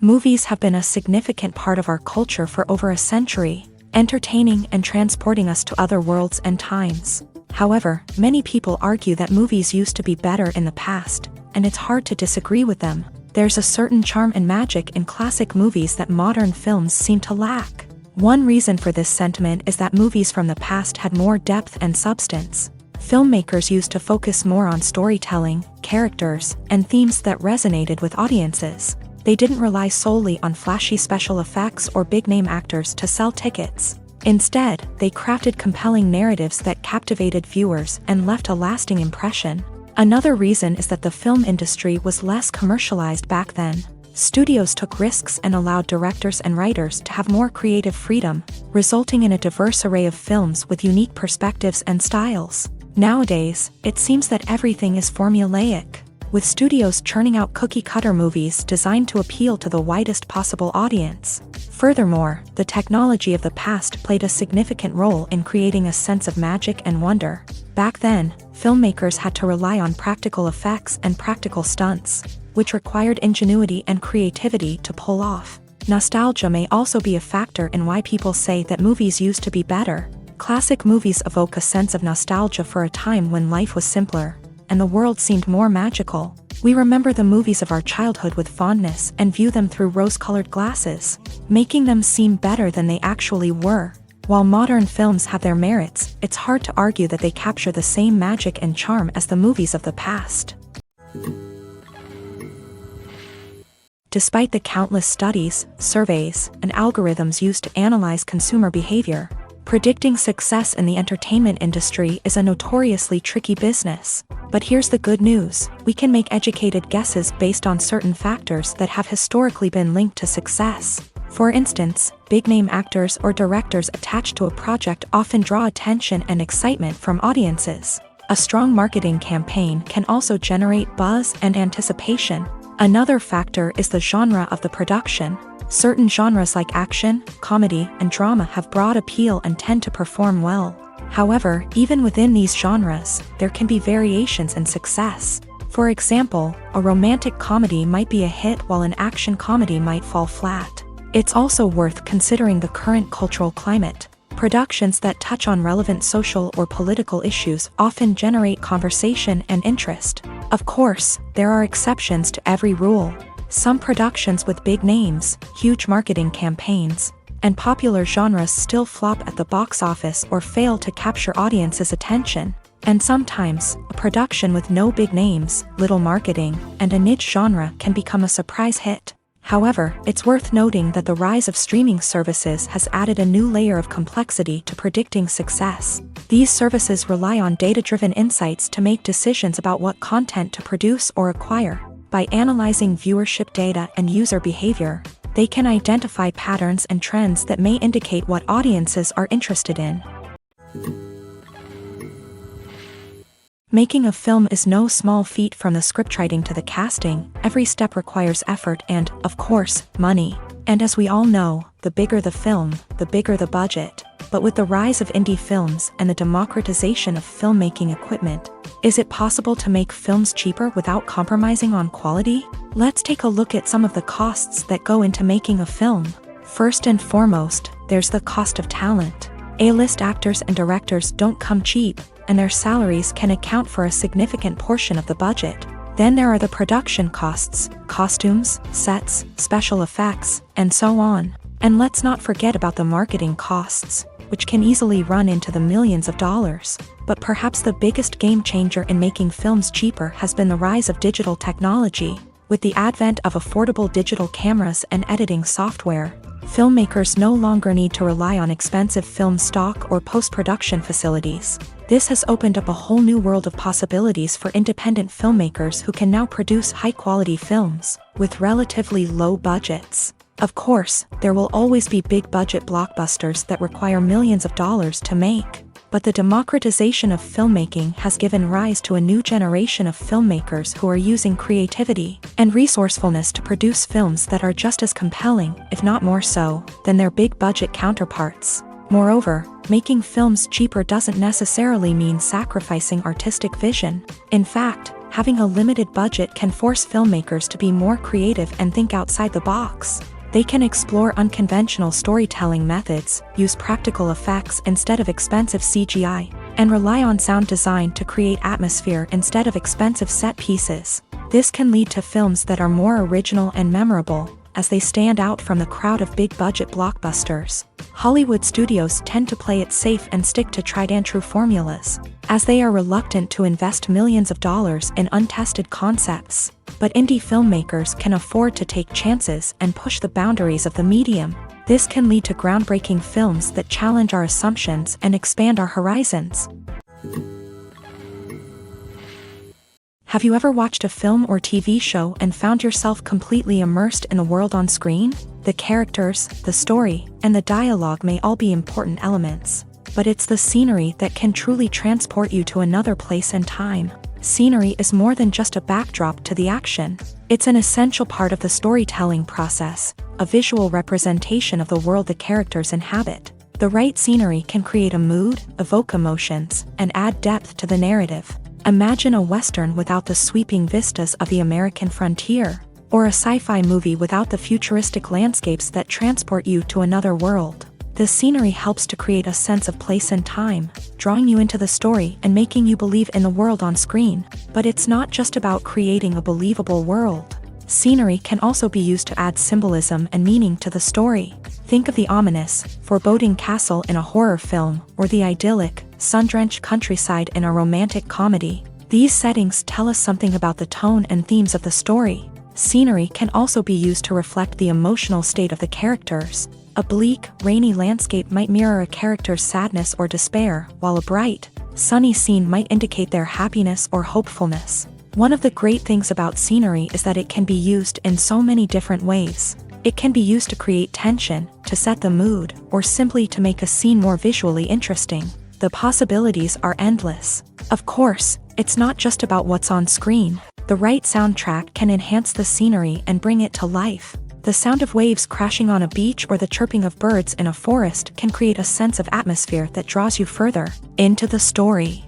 Movies have been a significant part of our culture for over a century, entertaining and transporting us to other worlds and times. However, many people argue that movies used to be better in the past, and it's hard to disagree with them. There's a certain charm and magic in classic movies that modern films seem to lack. One reason for this sentiment is that movies from the past had more depth and substance. Filmmakers used to focus more on storytelling, characters, and themes that resonated with audiences. They didn't rely solely on flashy special effects or big-name actors to sell tickets. Instead, they crafted compelling narratives that captivated viewers and left a lasting impression. Another reason is that the film industry was less commercialized back then. Studios took risks and allowed directors and writers to have more creative freedom, resulting in a diverse array of films with unique perspectives and styles. Nowadays, it seems that everything is formulaic, with studios churning out cookie-cutter movies designed to appeal to the widest possible audience. Furthermore, the technology of the past played a significant role in creating a sense of magic and wonder. Back then, filmmakers had to rely on practical effects and practical stunts, which required ingenuity and creativity to pull off. Nostalgia may also be a factor in why people say that movies used to be better. Classic movies evoke a sense of nostalgia for a time when life was simpler, and the world seemed more magical. We remember the movies of our childhood with fondness and view them through rose-colored glasses, making them seem better than they actually were. While modern films have their merits, it's hard to argue that they capture the same magic and charm as the movies of the past. Despite the countless studies, surveys, and algorithms used to analyze consumer behavior, predicting success in the entertainment industry is a notoriously tricky business. But here's the good news: we can make educated guesses based on certain factors that have historically been linked to success. For instance, big-name actors or directors attached to a project often draw attention and excitement from audiences. A strong marketing campaign can also generate buzz and anticipation. Another factor is the genre of the production. Certain genres like action, comedy, and drama have broad appeal and tend to perform well. However, even within these genres, there can be variations in success. For example, a romantic comedy might be a hit while an action comedy might fall flat. It's also worth considering the current cultural climate. Productions that touch on relevant social or political issues often generate conversation and interest. Of course, there are exceptions to every rule. Some productions with big names, huge marketing campaigns, and popular genres still flop at the box office or fail to capture audiences' attention. And sometimes, a production with no big names, little marketing, and a niche genre can become a surprise hit. However, it's worth noting that the rise of streaming services has added a new layer of complexity to predicting success. These services rely on data-driven insights to make decisions about what content to produce or acquire. By analyzing viewership data and user behavior, they can identify patterns and trends that may indicate what audiences are interested in. Making a film is no small feat. From the scriptwriting to the casting, every step requires effort and, of course, money. And as we all know, the bigger the film, the bigger the budget. But with the rise of indie films and the democratization of filmmaking equipment, is it possible to make films cheaper without compromising on quality? Let's take a look at some of the costs that go into making a film. First and foremost, there's the cost of talent. A-list actors and directors don't come cheap, and their salaries can account for a significant portion of the budget. Then there are the production costs, costumes, sets, special effects, and so on. And let's not forget about the marketing costs, which can easily run into the millions of dollars. But perhaps the biggest game changer in making films cheaper has been the rise of digital technology. With the advent of affordable digital cameras and editing software, filmmakers no longer need to rely on expensive film stock or post-production facilities. This has opened up a whole new world of possibilities for independent filmmakers who can now produce high-quality films with relatively low budgets. Of course, there will always be big-budget blockbusters that require millions of dollars to make. but the democratization of filmmaking has given rise to a new generation of filmmakers who are using creativity and resourcefulness to produce films that are just as compelling, if not more so, than their big-budget counterparts. Moreover, making films cheaper doesn't necessarily mean sacrificing artistic vision. In fact, having a limited budget can force filmmakers to be more creative and think outside the box. They can explore unconventional storytelling methods, use practical effects instead of expensive CGI, and rely on sound design to create atmosphere instead of expensive set pieces. This can lead to films that are more original and memorable, as they stand out from the crowd of big-budget blockbusters. Hollywood studios tend to play it safe and stick to tried-and-true formulas, as they are reluctant to invest millions of dollars in untested concepts. But indie filmmakers can afford to take chances and push the boundaries of the medium. This can lead to groundbreaking films that challenge our assumptions and expand our horizons. Have you ever watched a film or TV show and found yourself completely immersed in the world on screen? The characters, the story, and the dialogue may all be important elements, but it's the scenery that can truly transport you to another place and time. Scenery is more than just a backdrop to the action. It's an essential part of the storytelling process, a visual representation of the world the characters inhabit. The right scenery can create a mood, evoke emotions, and add depth to the narrative. Imagine a Western without the sweeping vistas of the American frontier, or a sci-fi movie without the futuristic landscapes that transport you to another world. The scenery helps to create a sense of place and time, drawing you into the story and making you believe in the world on screen. But it's not just about creating a believable world. Scenery can also be used to add symbolism and meaning to the story. Think of the ominous, foreboding castle in a horror film, or the idyllic, sun-drenched countryside in a romantic comedy. These settings tell us something about the tone and themes of the story. Scenery can also be used to reflect the emotional state of the characters. A bleak, rainy landscape might mirror a character's sadness or despair, while a bright, sunny scene might indicate their happiness or hopefulness. One of the great things about scenery is that it can be used in so many different ways. It can be used to create tension, to set the mood, or simply to make a scene more visually interesting. The possibilities are endless. Of course, it's not just about what's on screen. The right soundtrack can enhance the scenery and bring it to life. The sound of waves crashing on a beach or the chirping of birds in a forest can create a sense of atmosphere that draws you further into the story.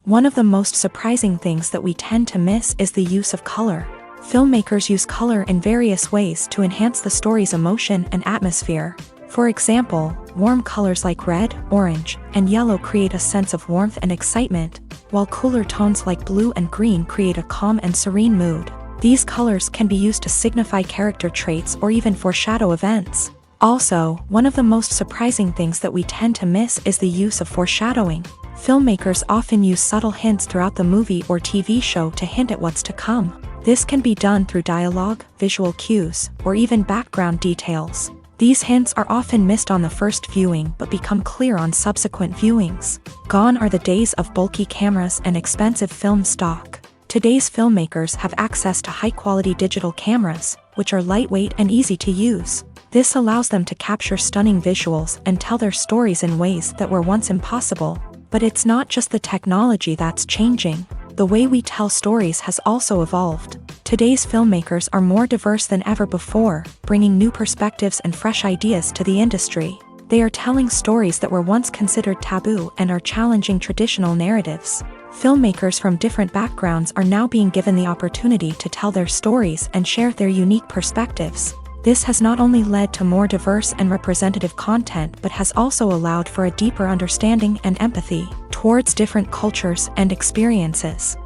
One of the most surprising things that we tend to miss is the use of color. Filmmakers use color in various ways to enhance the story's emotion and atmosphere. For example, warm colors like red, orange, and yellow create a sense of warmth and excitement, while cooler tones like blue and green create a calm and serene mood. These colors can be used to signify character traits or even foreshadow events. Also, one of the most surprising things that we tend to miss is the use of foreshadowing. Filmmakers often use subtle hints throughout the movie or TV show to hint at what's to come. This can be done through dialogue, visual cues, or even background details. These hints are often missed on the first viewing but become clear on subsequent viewings. Gone are the days of bulky cameras and expensive film stock. Today's filmmakers have access to high-quality digital cameras, which are lightweight and easy to use. This allows them to capture stunning visuals and tell their stories in ways that were once impossible. But it's not just the technology that's changing. The way we tell stories has also evolved. Today's filmmakers are more diverse than ever before, bringing new perspectives and fresh ideas to the industry. They are telling stories that were once considered taboo and are challenging traditional narratives. Filmmakers from different backgrounds are now being given the opportunity to tell their stories and share their unique perspectives. This has not only led to more diverse and representative content but has also allowed for a deeper understanding and empathy towards different cultures and experiences.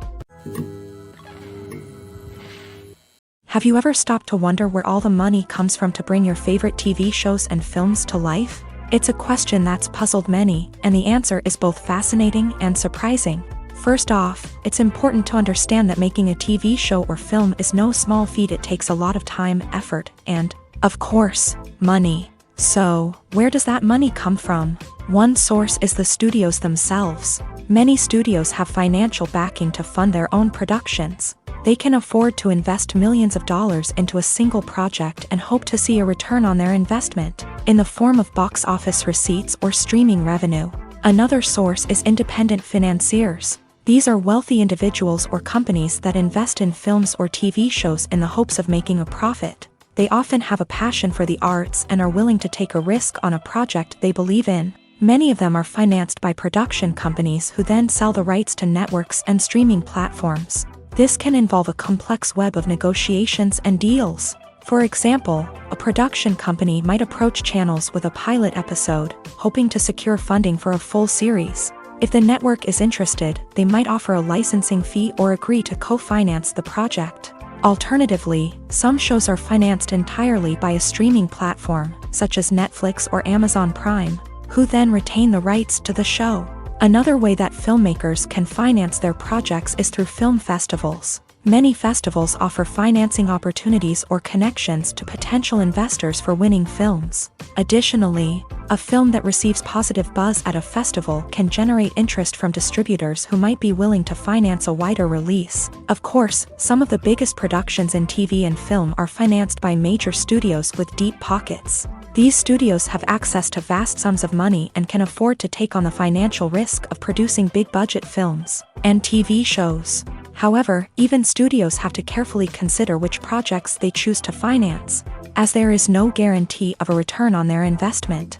Have you ever stopped to wonder where all the money comes from to bring your favorite TV shows and films to life? It's a question that's puzzled many, and the answer is both fascinating and surprising. First off, it's important to understand that making a TV show or film is no small feat. It takes a lot of time, effort, and, of course, money. So, where does that money come from? One source is the studios themselves. Many studios have financial backing to fund their own productions. They can afford to invest millions of dollars into a single project and hope to see a return on their investment, in the form of box office receipts or streaming revenue. Another source is independent financiers. These are wealthy individuals or companies that invest in films or TV shows in the hopes of making a profit. They often have a passion for the arts and are willing to take a risk on a project they believe in. Many of them are financed by production companies who then sell the rights to networks and streaming platforms. This can involve a complex web of negotiations and deals. For example, a production company might approach channels with a pilot episode, hoping to secure funding for a full series. If the network is interested, they might offer a licensing fee or agree to co-finance the project. Alternatively, some shows are financed entirely by a streaming platform, such as Netflix or Amazon Prime, who then retain the rights to the show. Another way that filmmakers can finance their projects is through film festivals. Many festivals offer financing opportunities or connections to potential investors for winning films. Additionally, a film that receives positive buzz at a festival can generate interest from distributors who might be willing to finance a wider release. Of course, some of the biggest productions in TV and film are financed by major studios with deep pockets. These studios have access to vast sums of money and can afford to take on the financial risk of producing big-budget films and TV shows. However, even studios have to carefully consider which projects they choose to finance, as there is no guarantee of a return on their investment.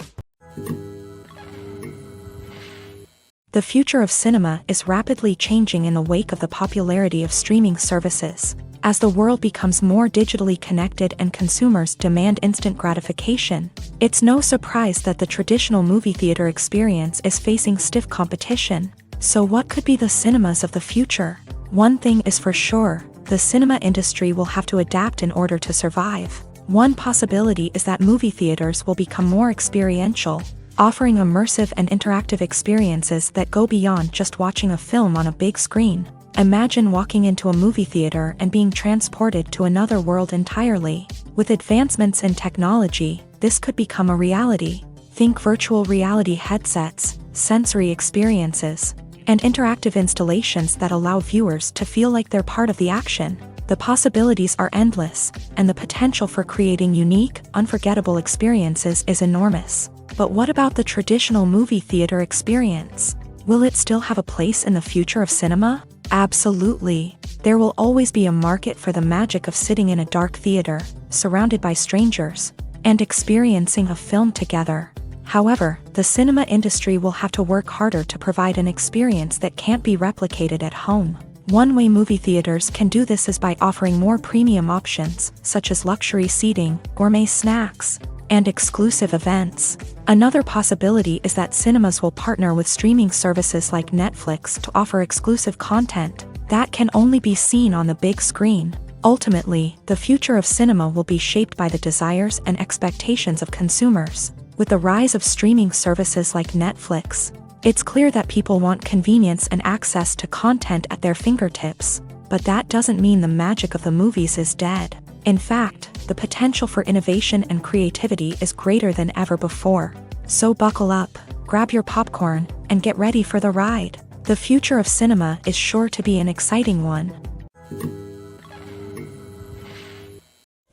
The future of cinema is rapidly changing in the wake of the popularity of streaming services. As the world becomes more digitally connected and consumers demand instant gratification, it's no surprise that the traditional movie theater experience is facing stiff competition. So what could be the cinemas of the future? One thing is for sure, the cinema industry will have to adapt in order to survive. One possibility is that movie theaters will become more experiential, offering immersive and interactive experiences that go beyond just watching a film on a big screen. Imagine walking into a movie theater and being transported to another world entirely. With advancements in technology, this could become a reality. Think virtual reality headsets, sensory experiences, and interactive installations that allow viewers to feel like they're part of the action. The possibilities are endless, and the potential for creating unique, unforgettable experiences is enormous. But what about the traditional movie theater experience? Will it still have a place in the future of cinema? Absolutely. There will always be a market for the magic of sitting in a dark theater, surrounded by strangers, and experiencing a film together. However, the cinema industry will have to work harder to provide an experience that can't be replicated at home. One way movie theaters can do this is by offering more premium options, such as luxury seating, gourmet snacks, and exclusive events. Another possibility is that cinemas will partner with streaming services like Netflix to offer exclusive content that can only be seen on the big screen. Ultimately, the future of cinema will be shaped by the desires and expectations of consumers. With the rise of streaming services like Netflix, it's clear that people want convenience and access to content at their fingertips. But that doesn't mean the magic of the movies is dead. In fact, the potential for innovation and creativity is greater than ever before. So buckle up, grab your popcorn, and get ready for the ride. The future of cinema is sure to be an exciting one.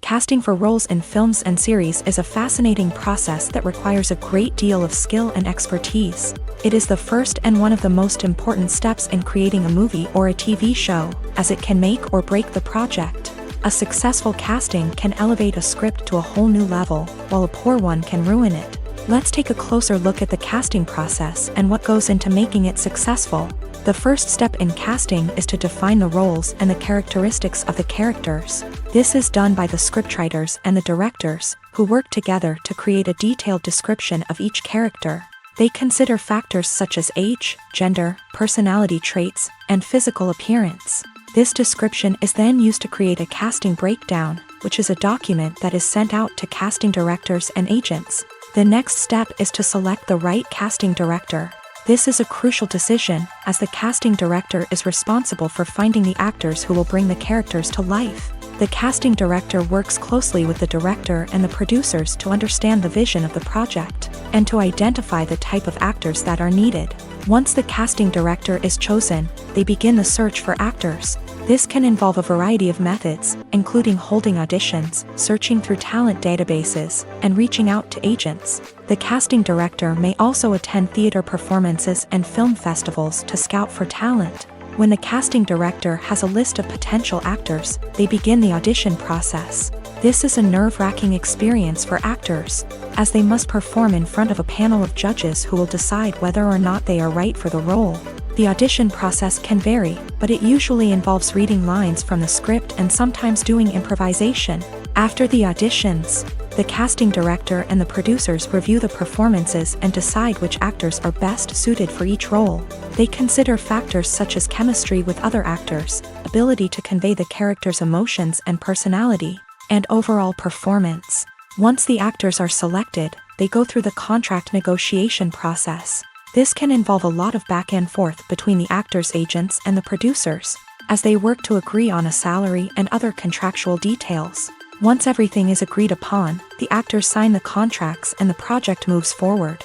Casting for roles in films and series is a fascinating process that requires a great deal of skill and expertise. It is the first and one of the most important steps in creating a movie or a TV show, as it can make or break the project. A successful casting can elevate a script to a whole new level, while a poor one can ruin it. Let's take a closer look at the casting process and what goes into making it successful. The first step in casting is to define the roles and the characteristics of the characters. This is done by the scriptwriters and the directors, who work together to create a detailed description of each character. They consider factors such as age, gender, personality traits, and physical appearance. This description is then used to create a casting breakdown, which is a document that is sent out to casting directors and agents. The next step is to select the right casting director. This is a crucial decision, as the casting director is responsible for finding the actors who will bring the characters to life. The casting director works closely with the director and the producers to understand the vision of the project, and to identify the type of actors that are needed. Once the casting director is chosen, they begin the search for actors. This can involve a variety of methods, including holding auditions, searching through talent databases, and reaching out to agents. The casting director may also attend theater performances and film festivals to scout for talent. When the casting director has a list of potential actors, they begin the audition process. This is a nerve-wracking experience for actors, as they must perform in front of a panel of judges who will decide whether or not they are right for the role. The audition process can vary, but it usually involves reading lines from the script and sometimes doing improvisation. After the auditions, the casting director and the producers review the performances and decide which actors are best suited for each role. They consider factors such as chemistry with other actors, ability to convey the character's emotions and personality, and overall performance. Once the actors are selected, they go through the contract negotiation process. This can involve a lot of back and forth between the actors' agents and the producers, as they work to agree on a salary and other contractual details. Once everything is agreed upon, the actors sign the contracts and the project moves forward.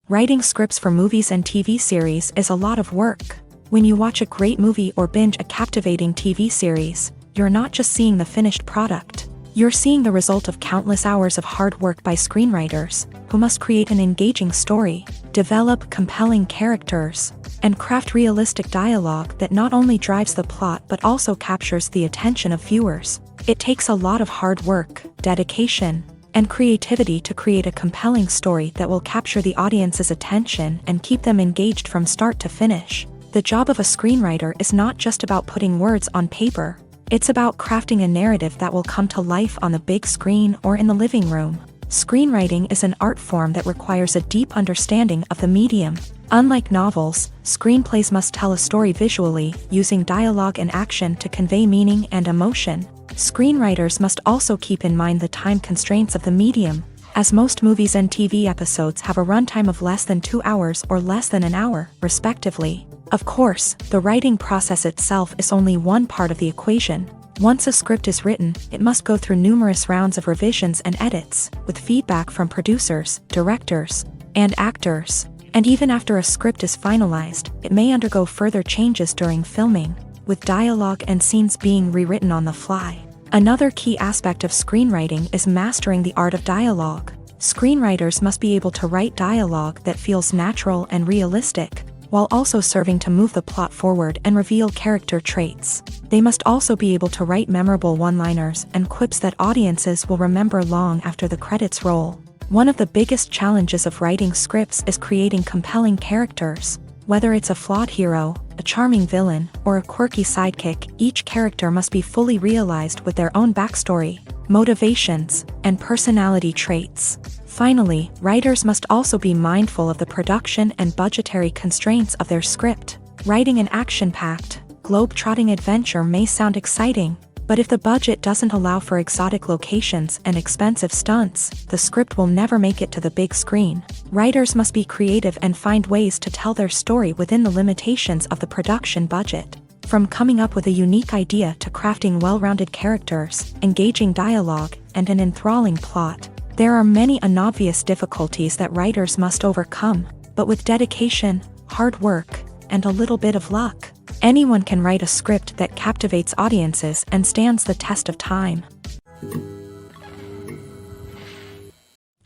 Writing scripts for movies and TV series is a lot of work. When you watch a great movie or binge a captivating TV series, you're not just seeing the finished product. You're seeing the result of countless hours of hard work by screenwriters, who must create an engaging story, develop compelling characters, and craft realistic dialogue that not only drives the plot but also captures the attention of viewers. It takes a lot of hard work, dedication, and creativity to create a compelling story that will capture the audience's attention and keep them engaged from start to finish. The job of a screenwriter is not just about putting words on paper. It's about crafting a narrative that will come to life on the big screen or in the living room. Screenwriting is an art form that requires a deep understanding of the medium. Unlike novels, screenplays must tell a story visually, using dialogue and action to convey meaning and emotion. Screenwriters must also keep in mind the time constraints of the medium, as most movies and TV episodes have a runtime of less than 2 hours or less than an hour, respectively. Of course, the writing process itself is only one part of the equation. Once a script is written, it must go through numerous rounds of revisions and edits, with feedback from producers, directors, and actors. And even after a script is finalized, it may undergo further changes during filming, with dialogue and scenes being rewritten on the fly. Another key aspect of screenwriting is mastering the art of dialogue. Screenwriters must be able to write dialogue that feels natural and realistic, while also serving to move the plot forward and reveal character traits. They must also be able to write memorable one-liners and quips that audiences will remember long after the credits roll. One of the biggest challenges of writing scripts is creating compelling characters. Whether it's a flawed hero, a charming villain, or a quirky sidekick, each character must be fully realized with their own backstory, motivations, and personality traits. Finally, writers must also be mindful of the production and budgetary constraints of their script. Writing an action-packed, globe-trotting adventure may sound exciting, but if the budget doesn't allow for exotic locations and expensive stunts, the script will never make it to the big screen. Writers must be creative and find ways to tell their story within the limitations of the production budget. From coming up with a unique idea to crafting well-rounded characters, engaging dialogue, and an enthralling plot, there are many unobvious difficulties that writers must overcome, but with dedication, hard work, and a little bit of luck, anyone can write a script that captivates audiences and stands the test of time.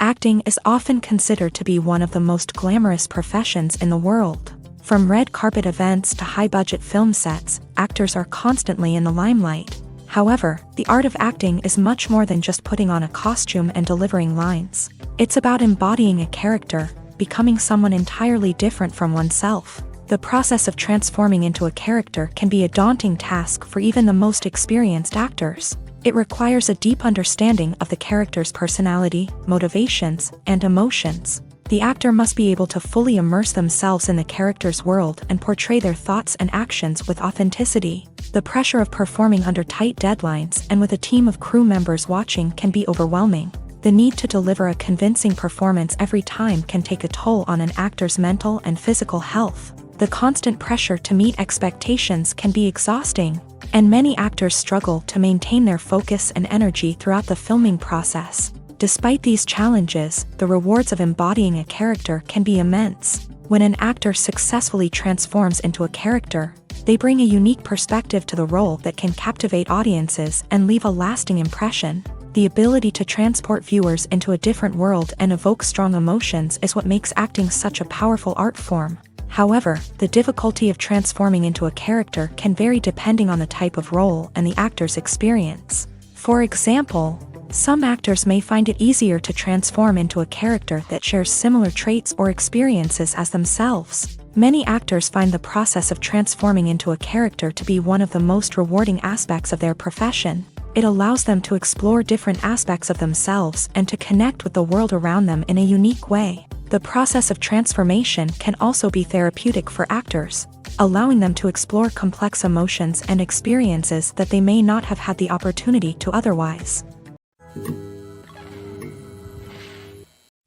Acting is often considered to be one of the most glamorous professions in the world. From red carpet events to high-budget film sets, actors are constantly in the limelight. However, the art of acting is much more than just putting on a costume and delivering lines. It's about embodying a character, becoming someone entirely different from oneself. The process of transforming into a character can be a daunting task for even the most experienced actors. It requires a deep understanding of the character's personality, motivations, and emotions. The actor must be able to fully immerse themselves in the character's world and portray their thoughts and actions with authenticity. The pressure of performing under tight deadlines and with a team of crew members watching can be overwhelming. The need to deliver a convincing performance every time can take a toll on an actor's mental and physical health. The constant pressure to meet expectations can be exhausting, and many actors struggle to maintain their focus and energy throughout the filming process. Despite these challenges, the rewards of embodying a character can be immense. When an actor successfully transforms into a character, they bring a unique perspective to the role that can captivate audiences and leave a lasting impression. The ability to transport viewers into a different world and evoke strong emotions is what makes acting such a powerful art form. However, the difficulty of transforming into a character can vary depending on the type of role and the actor's experience. For example, some actors may find it easier to transform into a character that shares similar traits or experiences as themselves. Many actors find the process of transforming into a character to be one of the most rewarding aspects of their profession. It allows them to explore different aspects of themselves and to connect with the world around them in a unique way. The process of transformation can also be therapeutic for actors, allowing them to explore complex emotions and experiences that they may not have had the opportunity to otherwise.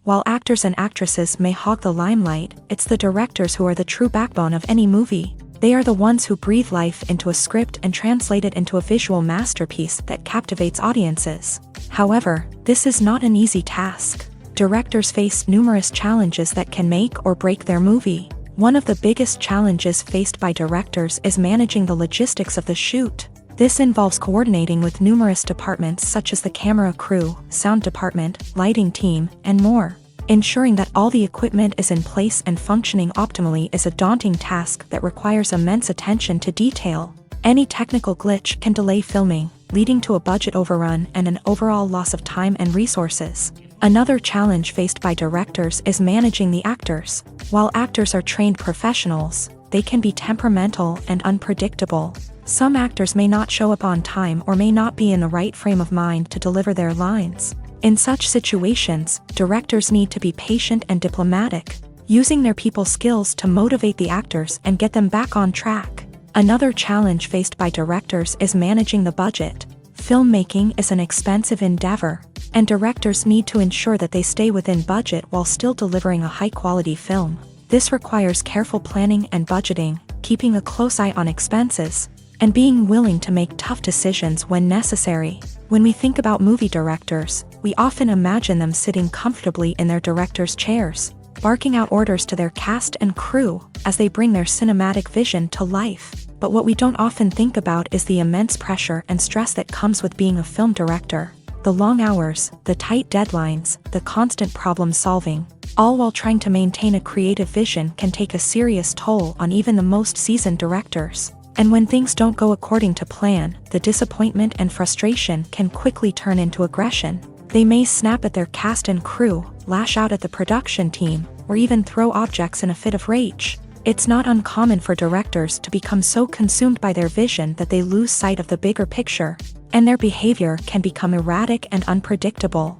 While actors and actresses may hog the limelight, it's the directors who are the true backbone of any movie. They are the ones who breathe life into a script and translate it into a visual masterpiece that captivates audiences. However, this is not an easy task. Directors face numerous challenges that can make or break their movie. One of the biggest challenges faced by directors is managing the logistics of the shoot. This involves coordinating with numerous departments such as the camera crew, sound department, lighting team, and more. Ensuring that all the equipment is in place and functioning optimally is a daunting task that requires immense attention to detail. Any technical glitch can delay filming, leading to a budget overrun and an overall loss of time and resources. Another challenge faced by directors is managing the actors. While actors are trained professionals, they can be temperamental and unpredictable. Some actors may not show up on time or may not be in the right frame of mind to deliver their lines. In such situations, directors need to be patient and diplomatic, using their people skills to motivate the actors and get them back on track. Another challenge faced by directors is managing the budget. Filmmaking is an expensive endeavor, and directors need to ensure that they stay within budget while still delivering a high-quality film. This requires careful planning and budgeting, keeping a close eye on expenses, and being willing to make tough decisions when necessary. When we think about movie directors, we often imagine them sitting comfortably in their director's chairs, barking out orders to their cast and crew as they bring their cinematic vision to life. But what we don't often think about is the immense pressure and stress that comes with being a film director. The long hours, the tight deadlines, the constant problem solving, all while trying to maintain a creative vision can take a serious toll on even the most seasoned directors. And when things don't go according to plan, the disappointment and frustration can quickly turn into aggression. They may snap at their cast and crew, lash out at the production team, or even throw objects in a fit of rage. It's not uncommon for directors to become so consumed by their vision that they lose sight of the bigger picture, and their behavior can become erratic and unpredictable.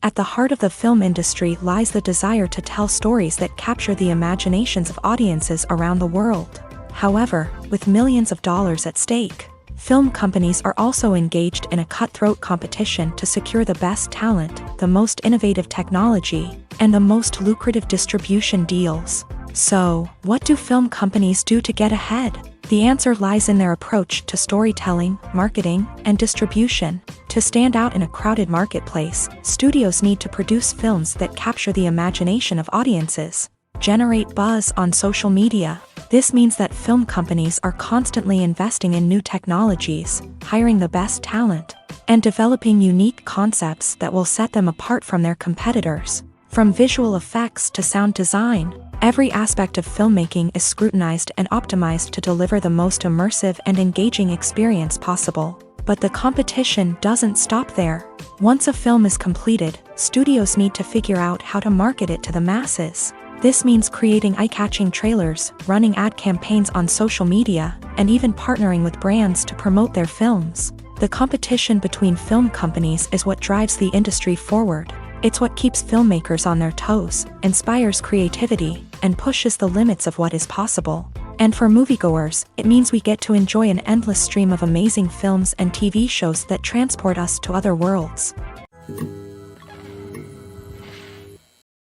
At the heart of the film industry lies the desire to tell stories that capture the imaginations of audiences around the world. However, with millions of dollars at stake, film companies are also engaged in a cutthroat competition to secure the best talent, the most innovative technology, and the most lucrative distribution deals. So, what do film companies do to get ahead? The answer lies in their approach to storytelling, marketing, and distribution. To stand out in a crowded marketplace, studios need to produce films that capture the imagination of audiences, generate buzz on social media. This means that film companies are constantly investing in new technologies, hiring the best talent, and developing unique concepts that will set them apart from their competitors. From visual effects to sound design, every aspect of filmmaking is scrutinized and optimized to deliver the most immersive and engaging experience possible. But the competition doesn't stop there. Once a film is completed, studios need to figure out how to market it to the masses. This means creating eye-catching trailers, running ad campaigns on social media, and even partnering with brands to promote their films. The competition between film companies is what drives the industry forward. It's what keeps filmmakers on their toes, inspires creativity, and pushes the limits of what is possible. And for moviegoers, it means we get to enjoy an endless stream of amazing films and TV shows that transport us to other worlds.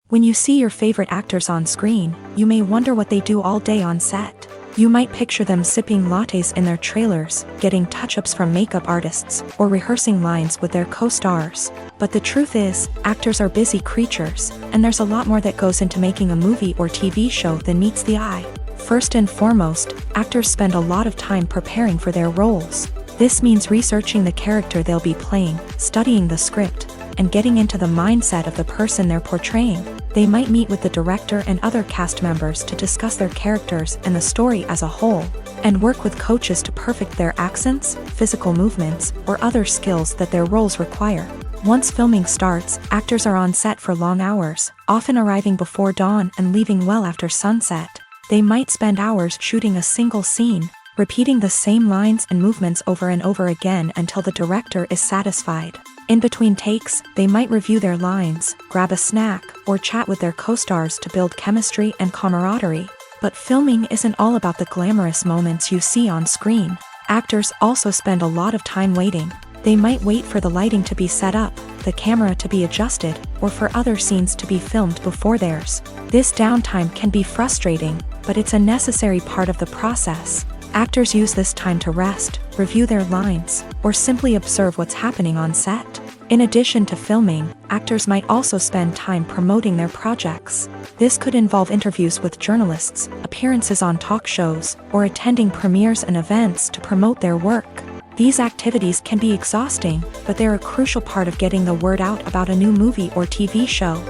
When you see your favorite actors on screen, you may wonder what they do all day on set. You might picture them sipping lattes in their trailers, getting touch-ups from makeup artists, or rehearsing lines with their co-stars. But the truth is, actors are busy creatures, and there's a lot more that goes into making a movie or TV show than meets the eye. First and foremost, actors spend a lot of time preparing for their roles. This means researching the character they'll be playing, studying the script, and getting into the mindset of the person they're portraying. They might meet with the director and other cast members to discuss their characters and the story as a whole, and work with coaches to perfect their accents, physical movements, or other skills that their roles require. Once filming starts, actors are on set for long hours, often arriving before dawn and leaving well after sunset. They might spend hours shooting a single scene, repeating the same lines and movements over and over again until the director is satisfied. In between takes, they might review their lines, grab a snack, or chat with their co-stars to build chemistry and camaraderie. But filming isn't all about the glamorous moments you see on screen. Actors also spend a lot of time waiting. They might wait for the lighting to be set up, the camera to be adjusted, or for other scenes to be filmed before theirs. This downtime can be frustrating, but it's a necessary part of the process. Actors use this time to rest, review their lines, or simply observe what's happening on set. In addition to filming, actors might also spend time promoting their projects. This could involve interviews with journalists, appearances on talk shows, or attending premieres and events to promote their work. These activities can be exhausting, but they're a crucial part of getting the word out about a new movie or TV show.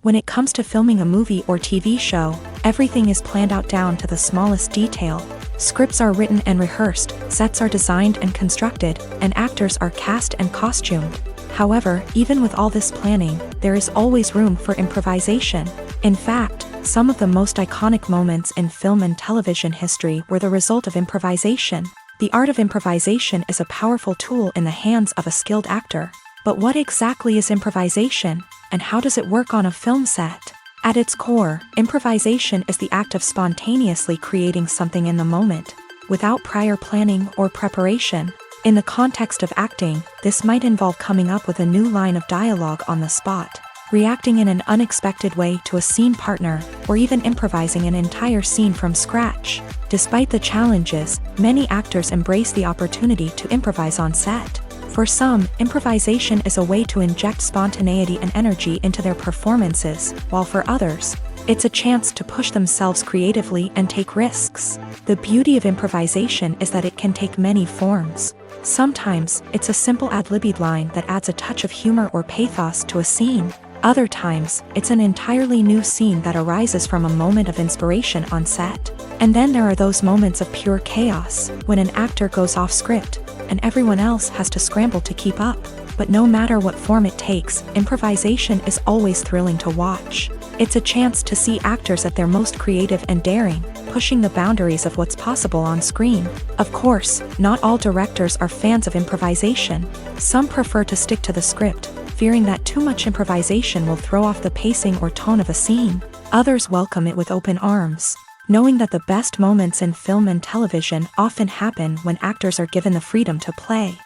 When it comes to filming a movie or TV show, everything is planned out down to the smallest detail. Scripts are written and rehearsed, sets are designed and constructed, and actors are cast and costumed. However, even with all this planning, there is always room for improvisation. In fact, some of the most iconic moments in film and television history were the result of improvisation. The art of improvisation is a powerful tool in the hands of a skilled actor. But what exactly is improvisation, and how does it work on a film set? At its core, improvisation is the act of spontaneously creating something in the moment, without prior planning or preparation. In the context of acting, this might involve coming up with a new line of dialogue on the spot, reacting in an unexpected way to a scene partner, or even improvising an entire scene from scratch. Despite the challenges, many actors embrace the opportunity to improvise on set. For some, improvisation is a way to inject spontaneity and energy into their performances, while for others, it's a chance to push themselves creatively and take risks. The beauty of improvisation is that it can take many forms. Sometimes, it's a simple ad-libbed line that adds a touch of humor or pathos to a scene. Other times, it's an entirely new scene that arises from a moment of inspiration on set. And then there are those moments of pure chaos, when an actor goes off script, and everyone else has to scramble to keep up. But no matter what form it takes, improvisation is always thrilling to watch. It's a chance to see actors at their most creative and daring, pushing the boundaries of what's possible on screen. Of course, not all directors are fans of improvisation. Some prefer to stick to the script, fearing that too much improvisation will throw off the pacing or tone of a scene. Others welcome it with open arms, knowing that the best moments in film and television often happen when actors are given the freedom to play.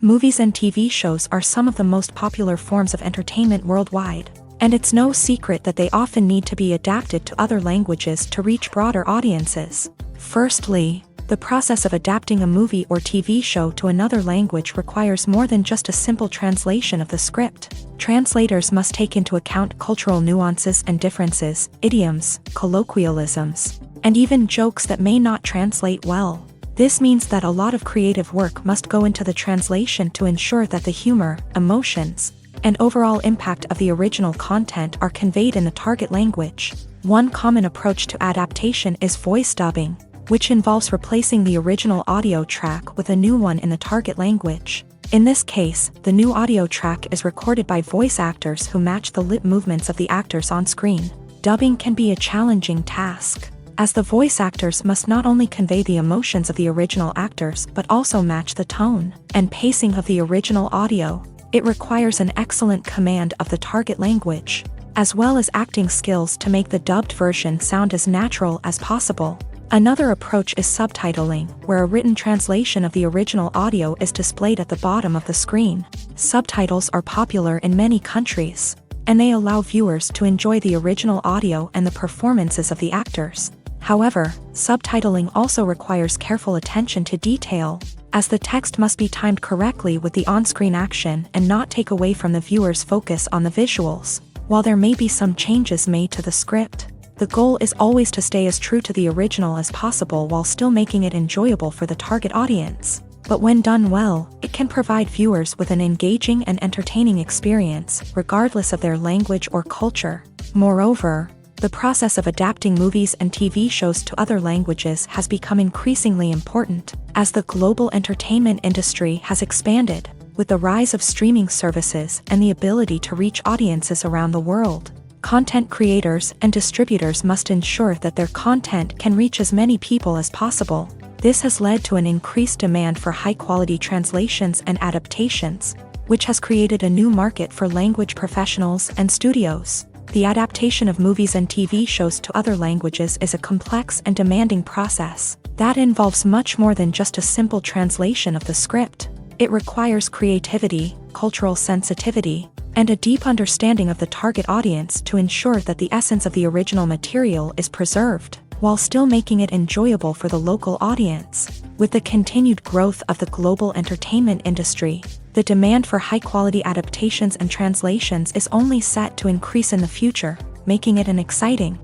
Movies and TV shows are some of the most popular forms of entertainment worldwide, and it's no secret that they often need to be adapted to other languages to reach broader audiences. Firstly, the process of adapting a movie or TV show to another language requires more than just a simple translation of the script. Translators must take into account cultural nuances and differences, idioms, colloquialisms, and even jokes that may not translate well. This means that a lot of creative work must go into the translation to ensure that the humor, emotions, and overall impact of the original content are conveyed in the target language. One common approach to adaptation is voice dubbing, which involves replacing the original audio track with a new one in the target language. In this case, the new audio track is recorded by voice actors who match the lip movements of the actors on screen. Dubbing can be a challenging task, as the voice actors must not only convey the emotions of the original actors but also match the tone and pacing of the original audio. It requires an excellent command of the target language, as well as acting skills to make the dubbed version sound as natural as possible. Another approach is subtitling, where a written translation of the original audio is displayed at the bottom of the screen. Subtitles are popular in many countries, and they allow viewers to enjoy the original audio and the performances of the actors. However, subtitling also requires careful attention to detail, as the text must be timed correctly with the on-screen action and not take away from the viewer's focus on the visuals. While there may be some changes made to the script, the goal is always to stay as true to the original as possible while still making it enjoyable for the target audience. But when done well, it can provide viewers with an engaging and entertaining experience, regardless of their language or culture. Moreover, the process of adapting movies and TV shows to other languages has become increasingly important, as the global entertainment industry has expanded, with the rise of streaming services and the ability to reach audiences around the world. Content creators and distributors must ensure that their content can reach as many people as possible. This has led to an increased demand for high-quality translations and adaptations, which has created a new market for language professionals and studios. The adaptation of movies and TV shows to other languages is a complex and demanding process that involves much more than just a simple translation of the script. It requires creativity, cultural sensitivity, and a deep understanding of the target audience to ensure that the essence of the original material is preserved, while still making it enjoyable for the local audience. With the continued growth of the global entertainment industry, the demand for high-quality adaptations and translations is only set to increase in the future, making it an exciting.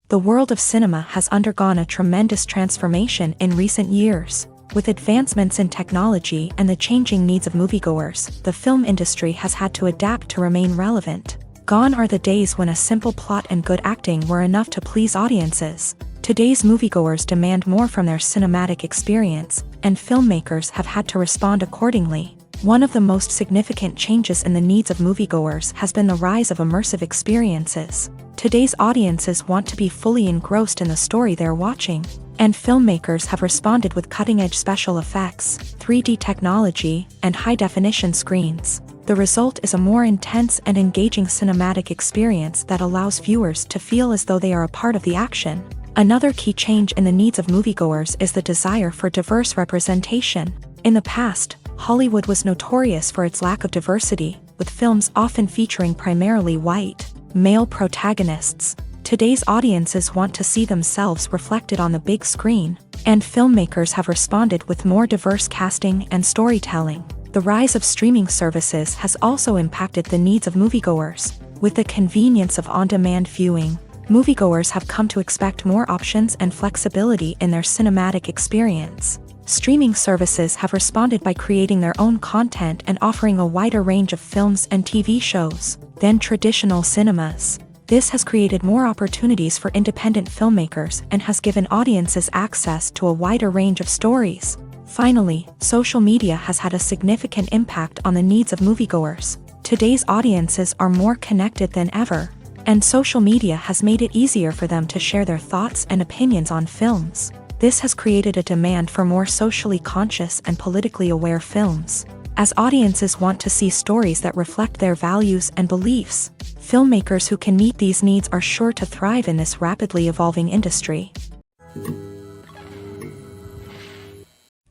The world of cinema has undergone a tremendous transformation in recent years. With advancements in technology and the changing needs of moviegoers, the film industry has had to adapt to remain relevant. Gone are the days when a simple plot and good acting were enough to please audiences. Today's moviegoers demand more from their cinematic experience, and filmmakers have had to respond accordingly. One of the most significant changes in the needs of moviegoers has been the rise of immersive experiences. Today's audiences want to be fully engrossed in the story they're watching, and filmmakers have responded with cutting-edge special effects, 3D technology, and high-definition screens. The result is a more intense and engaging cinematic experience that allows viewers to feel as though they are a part of the action. Another key change in the needs of moviegoers is the desire for diverse representation. In the past, Hollywood was notorious for its lack of diversity, with films often featuring primarily white, male protagonists. Today's audiences want to see themselves reflected on the big screen, and filmmakers have responded with more diverse casting and storytelling. The rise of streaming services has also impacted the needs of moviegoers. With the convenience of on-demand viewing, moviegoers have come to expect more options and flexibility in their cinematic experience. Streaming services have responded by creating their own content and offering a wider range of films and TV shows than traditional cinemas. This has created more opportunities for independent filmmakers and has given audiences access to a wider range of stories. Finally, social media has had a significant impact on the needs of moviegoers. Today's audiences are more connected than ever, and social media has made it easier for them to share their thoughts and opinions on films. This has created a demand for more socially conscious and politically aware films. As audiences want to see stories that reflect their values and beliefs, filmmakers who can meet these needs are sure to thrive in this rapidly evolving industry.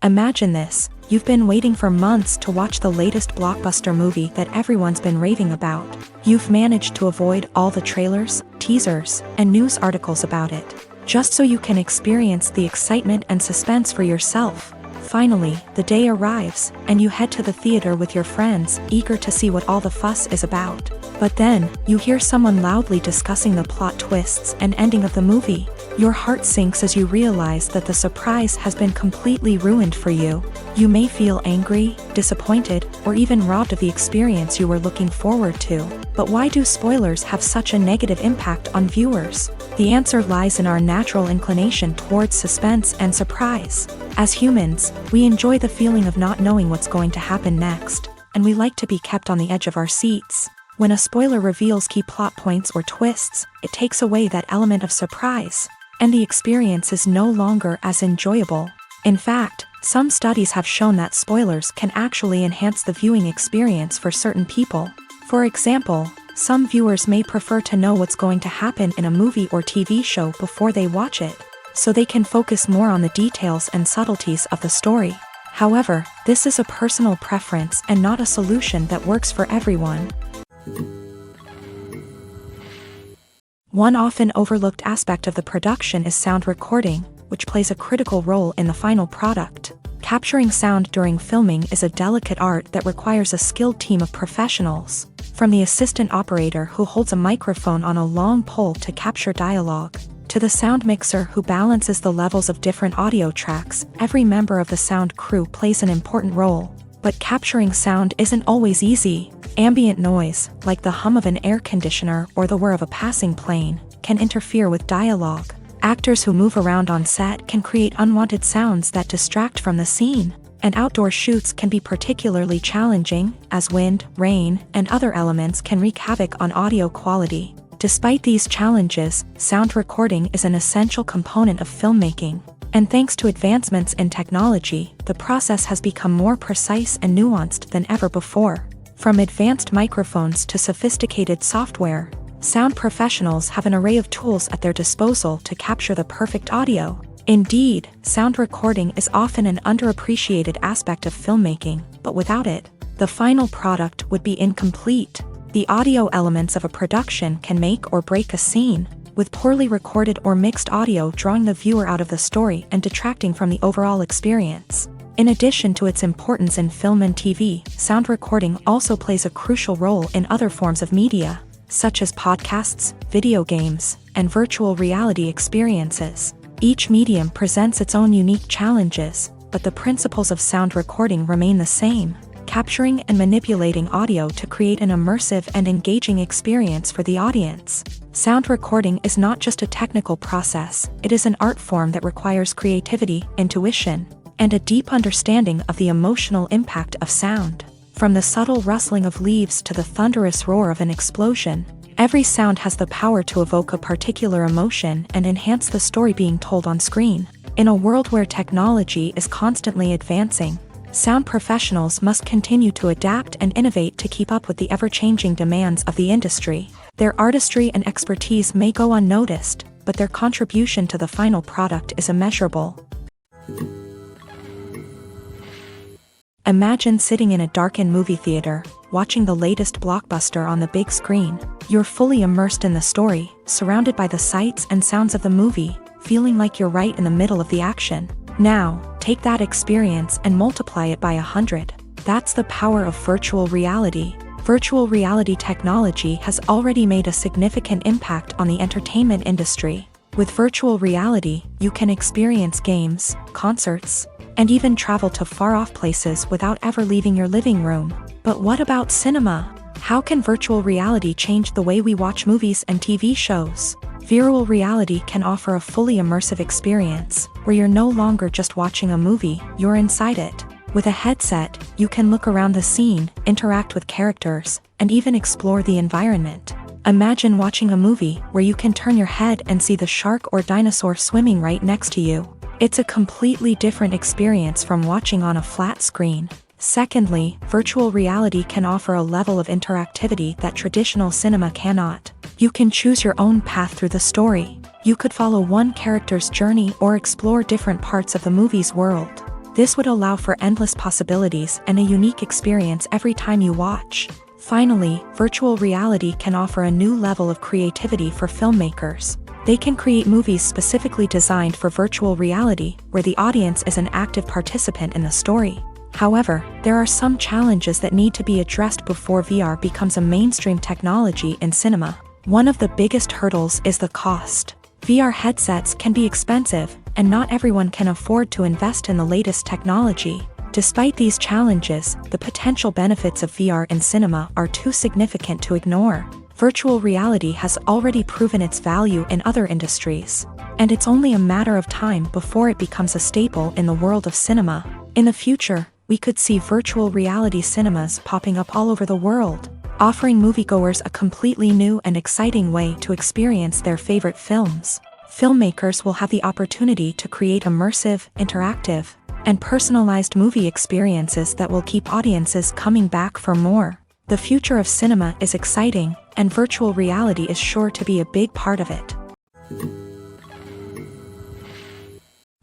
Imagine this: you've been waiting for months to watch the latest blockbuster movie that everyone's been raving about. You've managed to avoid all the trailers, teasers, and news articles about it, just so you can experience the excitement and suspense for yourself. Finally, the day arrives, and you head to the theater with your friends, eager to see what all the fuss is about. But then, you hear someone loudly discussing the plot twists and ending of the movie. Your heart sinks as you realize that the surprise has been completely ruined for you. You may feel angry, disappointed, or even robbed of the experience you were looking forward to. But why do spoilers have such a negative impact on viewers? The answer lies in our natural inclination towards suspense and surprise. As humans, we enjoy the feeling of not knowing what's going to happen next, and we like to be kept on the edge of our seats. When a spoiler reveals key plot points or twists, it takes away that element of surprise, and the experience is no longer as enjoyable. In fact, some studies have shown that spoilers can actually enhance the viewing experience for certain people. For example, some viewers may prefer to know what's going to happen in a movie or TV show before they watch it, so they can focus more on the details and subtleties of the story. However, this is a personal preference and not a solution that works for everyone. One often overlooked aspect of the production is sound recording, which plays a critical role in the final product. Capturing sound during filming is a delicate art that requires a skilled team of professionals, from the assistant operator who holds a microphone on a long pole to capture dialogue, to the sound mixer who balances the levels of different audio tracks. Every member of the sound crew plays an important role. But capturing sound isn't always easy. Ambient noise, like the hum of an air conditioner or the whir of a passing plane, can interfere with dialogue. Actors who move around on set can create unwanted sounds that distract from the scene. And outdoor shoots can be particularly challenging, as wind, rain, and other elements can wreak havoc on audio quality. Despite these challenges, sound recording is an essential component of filmmaking. And thanks to advancements in technology, the process has become more precise and nuanced than ever before. From advanced microphones to sophisticated software, sound professionals have an array of tools at their disposal to capture the perfect audio. Indeed, sound recording is often an underappreciated aspect of filmmaking, but without it, the final product would be incomplete. The audio elements of a production can make or break a scene, with poorly recorded or mixed audio drawing the viewer out of the story and detracting from the overall experience. In addition to its importance in film and TV, sound recording also plays a crucial role in other forms of media, such as podcasts, video games, and virtual reality experiences. Each medium presents its own unique challenges, but the principles of sound recording remain the same: capturing and manipulating audio to create an immersive and engaging experience for the audience. Sound recording is not just a technical process, it is an art form that requires creativity, intuition, and a deep understanding of the emotional impact of sound. From the subtle rustling of leaves to the thunderous roar of an explosion, every sound has the power to evoke a particular emotion and enhance the story being told on screen. In a world where technology is constantly advancing, sound professionals must continue to adapt and innovate to keep up with the ever-changing demands of the industry. Their artistry and expertise may go unnoticed, but their contribution to the final product is immeasurable. Imagine sitting in a darkened movie theater, watching the latest blockbuster on the big screen. You're fully immersed in the story, surrounded by the sights and sounds of the movie, feeling like you're right in the middle of the action. Now, take that experience and multiply it by 100. That's the power of virtual reality. Virtual reality technology has already made a significant impact on the entertainment industry. With virtual reality, you can experience games, concerts, and even travel to far-off places without ever leaving your living room. But what about cinema? How can virtual reality change the way we watch movies and TV shows? Virtual reality can offer a fully immersive experience, where you're no longer just watching a movie, you're inside it. With a headset, you can look around the scene, interact with characters, and even explore the environment. Imagine watching a movie where you can turn your head and see the shark or dinosaur swimming right next to you. It's a completely different experience from watching on a flat screen. Secondly, virtual reality can offer a level of interactivity that traditional cinema cannot. You can choose your own path through the story. You could follow one character's journey or explore different parts of the movie's world. This would allow for endless possibilities and a unique experience every time you watch. Finally, virtual reality can offer a new level of creativity for filmmakers. They can create movies specifically designed for virtual reality, where the audience is an active participant in the story. However, there are some challenges that need to be addressed before VR becomes a mainstream technology in cinema. One of the biggest hurdles is the cost. VR headsets can be expensive, and not everyone can afford to invest in the latest technology. Despite these challenges, the potential benefits of VR in cinema are too significant to ignore. Virtual reality has already proven its value in other industries, and it's only a matter of time before it becomes a staple in the world of cinema. In the future, we could see virtual reality cinemas popping up all over the world, offering moviegoers a completely new and exciting way to experience their favorite films. Filmmakers will have the opportunity to create immersive, interactive, and personalized movie experiences that will keep audiences coming back for more. The future of cinema is exciting, and virtual reality is sure to be a big part of it.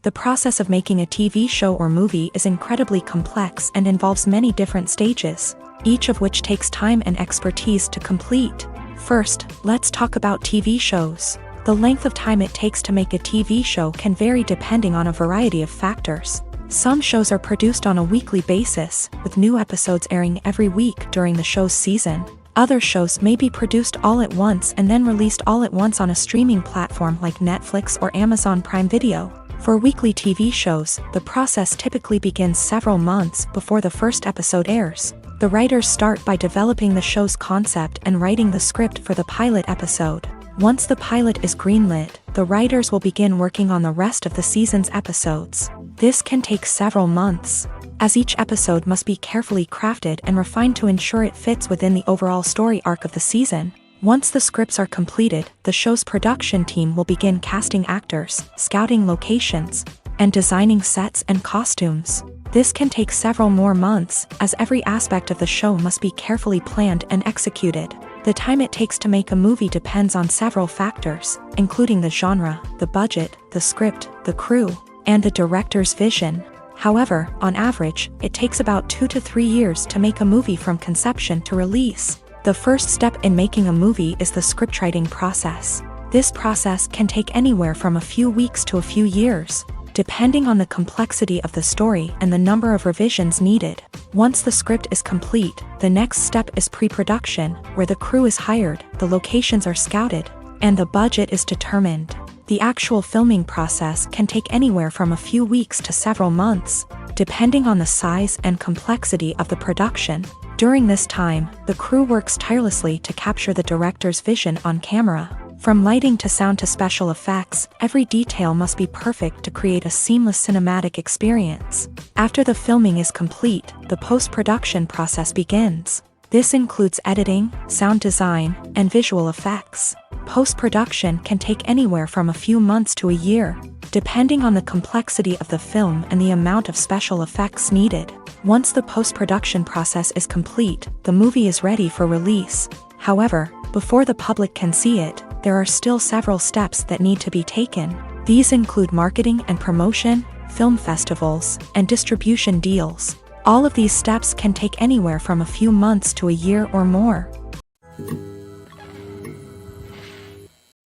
The process of making a TV show or movie is incredibly complex and involves many different stages, each of which takes time and expertise to complete. First, let's talk about TV shows. The length of time it takes to make a TV show can vary depending on a variety of factors. Some shows are produced on a weekly basis, with new episodes airing every week during the show's season. Other shows may be produced all at once and then released all at once on a streaming platform like Netflix or Amazon Prime Video. For weekly TV shows, the process typically begins several months before the first episode airs. The writers start by developing the show's concept and writing the script for the pilot episode. Once the pilot is greenlit, the writers will begin working on the rest of the season's episodes. This can take several months, as each episode must be carefully crafted and refined to ensure it fits within the overall story arc of the season. Once the scripts are completed, the show's production team will begin casting actors, scouting locations, and designing sets and costumes. This can take several more months, as every aspect of the show must be carefully planned and executed. The time it takes to make a movie depends on several factors, including the genre, the budget, the script, the crew, and the director's vision. However, on average, it takes about 2 to 3 years to make a movie from conception to release. The first step in making a movie is the scriptwriting process. This process can take anywhere from a few weeks to a few years, depending on the complexity of the story and the number of revisions needed. Once the script is complete, the next step is pre-production, where the crew is hired, the locations are scouted, and the budget is determined. The actual filming process can take anywhere from a few weeks to several months, depending on the size and complexity of the production. During this time, the crew works tirelessly to capture the director's vision on camera. From lighting to sound to special effects, every detail must be perfect to create a seamless cinematic experience. After the filming is complete, the post-production process begins. This includes editing, sound design, and visual effects. Post-production can take anywhere from a few months to a year, depending on the complexity of the film and the amount of special effects needed. Once the post-production process is complete, the movie is ready for release. However, before the public can see it, there are still several steps that need to be taken. These include marketing and promotion, film festivals, and distribution deals. All of these steps can take anywhere from a few months to a year or more.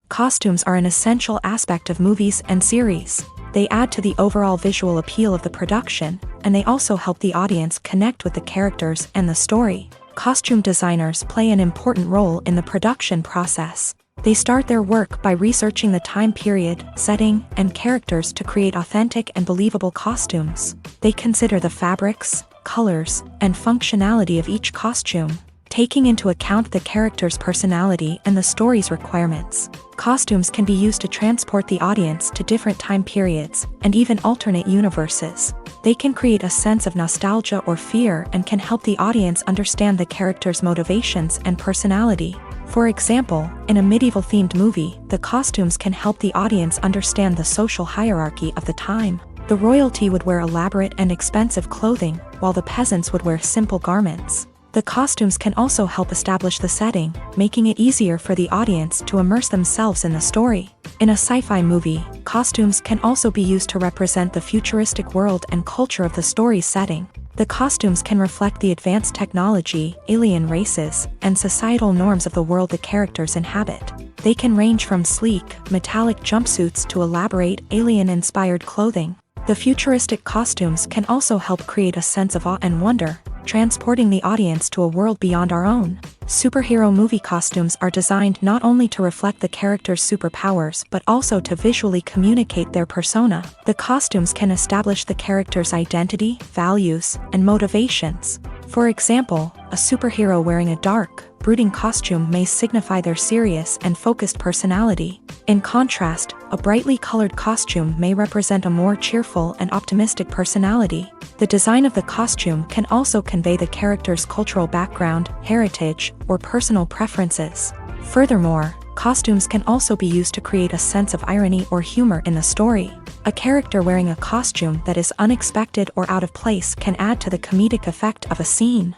Costumes are an essential aspect of movies and series. They add to the overall visual appeal of the production, and they also help the audience connect with the characters and the story. Costume designers play an important role in the production process. They start their work by researching the time period, setting, and characters to create authentic and believable costumes. They consider the fabrics, colors, and functionality of each costume, taking into account the character's personality and the story's requirements. Costumes can be used to transport the audience to different time periods and even alternate universes. They can create a sense of nostalgia or fear and can help the audience understand the character's motivations and personality. For example, in a medieval-themed movie, the costumes can help the audience understand the social hierarchy of the time. The royalty would wear elaborate and expensive clothing, while the peasants would wear simple garments. The costumes can also help establish the setting, making it easier for the audience to immerse themselves in the story. In a sci-fi movie, costumes can also be used to represent the futuristic world and culture of the story's setting. The costumes can reflect the advanced technology, alien races, and societal norms of the world the characters inhabit. They can range from sleek, metallic jumpsuits to elaborate, alien-inspired clothing. The futuristic costumes can also help create a sense of awe and wonder, transporting the audience to a world beyond our own. Superhero movie costumes are designed not only to reflect the character's superpowers but also to visually communicate their persona. The costumes can establish the character's identity, values, and motivations. For example, a superhero wearing a dark, brooding costume may signify their serious and focused personality. In contrast, a brightly colored costume may represent a more cheerful and optimistic personality. The design of the costume can also convey the character's cultural background, heritage, or personal preferences. Furthermore, costumes can also be used to create a sense of irony or humor in the story. A character wearing a costume that is unexpected or out of place can add to the comedic effect of a scene.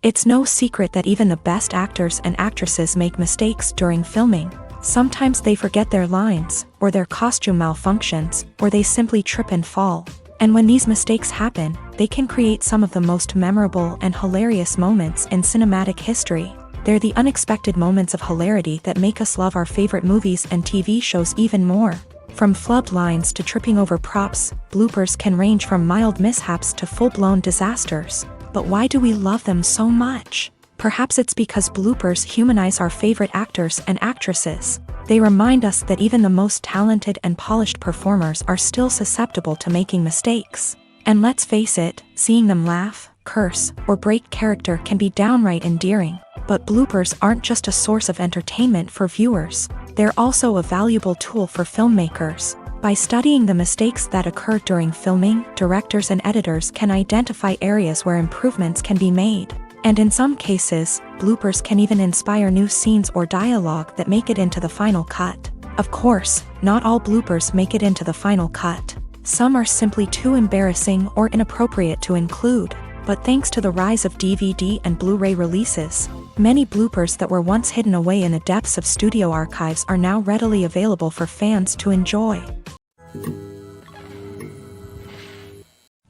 It's no secret that even the best actors and actresses make mistakes during filming. Sometimes they forget their lines, or their costume malfunctions, or they simply trip and fall. And when these mistakes happen, they can create some of the most memorable and hilarious moments in cinematic history. They're the unexpected moments of hilarity that make us love our favorite movies and TV shows even more. From flubbed lines to tripping over props, bloopers can range from mild mishaps to full-blown disasters. But why do we love them so much? Perhaps it's because bloopers humanize our favorite actors and actresses. They remind us that even the most talented and polished performers are still susceptible to making mistakes. And let's face it, seeing them laugh, curse, or break character can be downright endearing. But bloopers aren't just a source of entertainment for viewers. They're also a valuable tool for filmmakers. By studying the mistakes that occur during filming, directors and editors can identify areas where improvements can be made. And in some cases, bloopers can even inspire new scenes or dialogue that make it into the final cut. Of course, not all bloopers make it into the final cut. Some are simply too embarrassing or inappropriate to include. But thanks to the rise of DVD and Blu-ray releases, many bloopers that were once hidden away in the depths of studio archives are now readily available for fans to enjoy.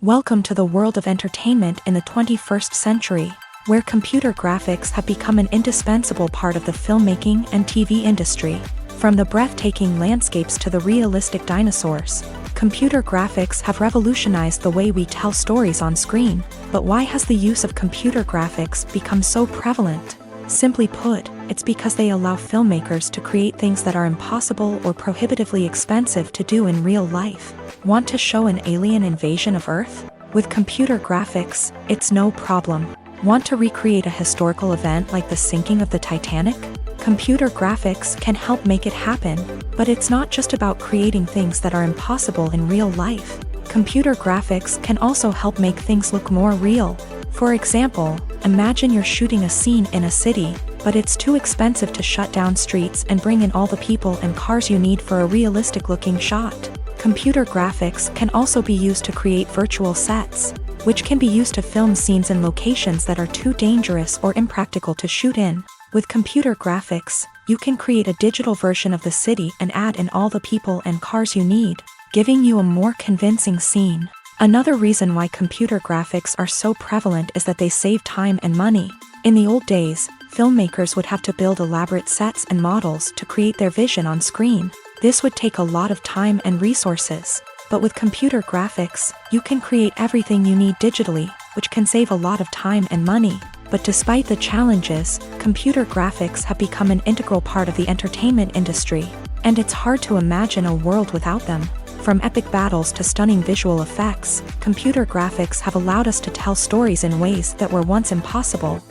Welcome to the world of entertainment in the 21st century, where computer graphics have become an indispensable part of the filmmaking and TV industry. From the breathtaking landscapes to the realistic dinosaurs, computer graphics have revolutionized the way we tell stories on screen. But why has the use of computer graphics become so prevalent? Simply put, it's because they allow filmmakers to create things that are impossible or prohibitively expensive to do in real life. Want to show an alien invasion of Earth? With computer graphics, it's no problem. Want to recreate a historical event like the sinking of the Titanic? Computer graphics can help make it happen. But it's not just about creating things that are impossible in real life. Computer graphics can also help make things look more real. For example, imagine you're shooting a scene in a city, but it's too expensive to shut down streets and bring in all the people and cars you need for a realistic-looking shot. Computer graphics can also be used to create virtual sets, which can be used to film scenes in locations that are too dangerous or impractical to shoot in. With computer graphics, you can create a digital version of the city and add in all the people and cars you need, giving you a more convincing scene. Another reason why computer graphics are so prevalent is that they save time and money. In the old days, filmmakers would have to build elaborate sets and models to create their vision on screen. This would take a lot of time and resources. But with computer graphics, you can create everything you need digitally, which can save a lot of time and money. But despite the challenges, computer graphics have become an integral part of the entertainment industry, and it's hard to imagine a world without them. From epic battles to stunning visual effects, computer graphics have allowed us to tell stories in ways that were once impossible.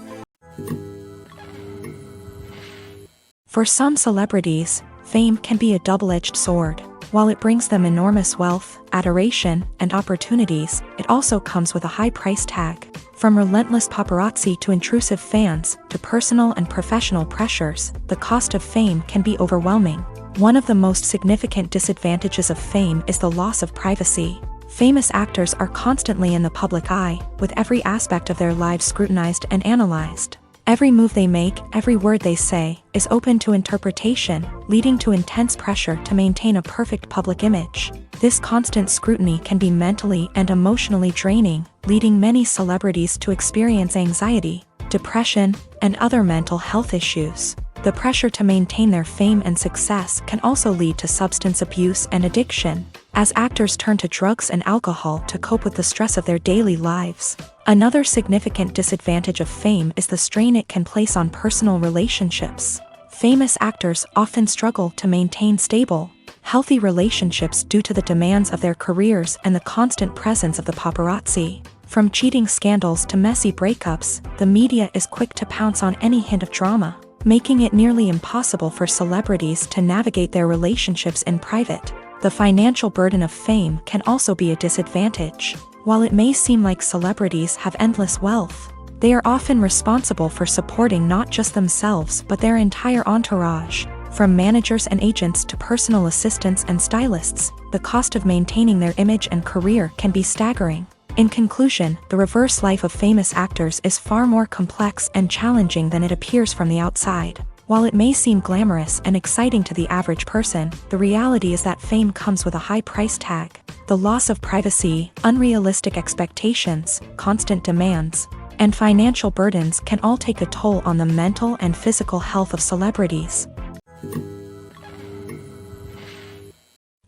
For some celebrities, fame can be a double-edged sword. While it brings them enormous wealth, adoration, and opportunities, it also comes with a high price tag. From relentless paparazzi to intrusive fans, to personal and professional pressures, the cost of fame can be overwhelming. One of the most significant disadvantages of fame is the loss of privacy. Famous actors are constantly in the public eye, with every aspect of their lives scrutinized and analyzed. Every move they make, every word they say, is open to interpretation, leading to intense pressure to maintain a perfect public image. This constant scrutiny can be mentally and emotionally draining, leading many celebrities to experience anxiety, depression, and other mental health issues. The pressure to maintain their fame and success can also lead to substance abuse and addiction, as actors turn to drugs and alcohol to cope with the stress of their daily lives. Another significant disadvantage of fame is the strain it can place on personal relationships. Famous actors often struggle to maintain stable, healthy relationships due to the demands of their careers and the constant presence of the paparazzi. From cheating scandals to messy breakups, the media is quick to pounce on any hint of drama, making it nearly impossible for celebrities to navigate their relationships in private. The financial burden of fame can also be a disadvantage. While it may seem like celebrities have endless wealth, they are often responsible for supporting not just themselves but their entire entourage. From managers and agents to personal assistants and stylists, the cost of maintaining their image and career can be staggering. In conclusion, the reverse life of famous actors is far more complex and challenging than it appears from the outside. While it may seem glamorous and exciting to the average person, the reality is that fame comes with a high price tag. The loss of privacy, unrealistic expectations, constant demands, and financial burdens can all take a toll on the mental and physical health of celebrities.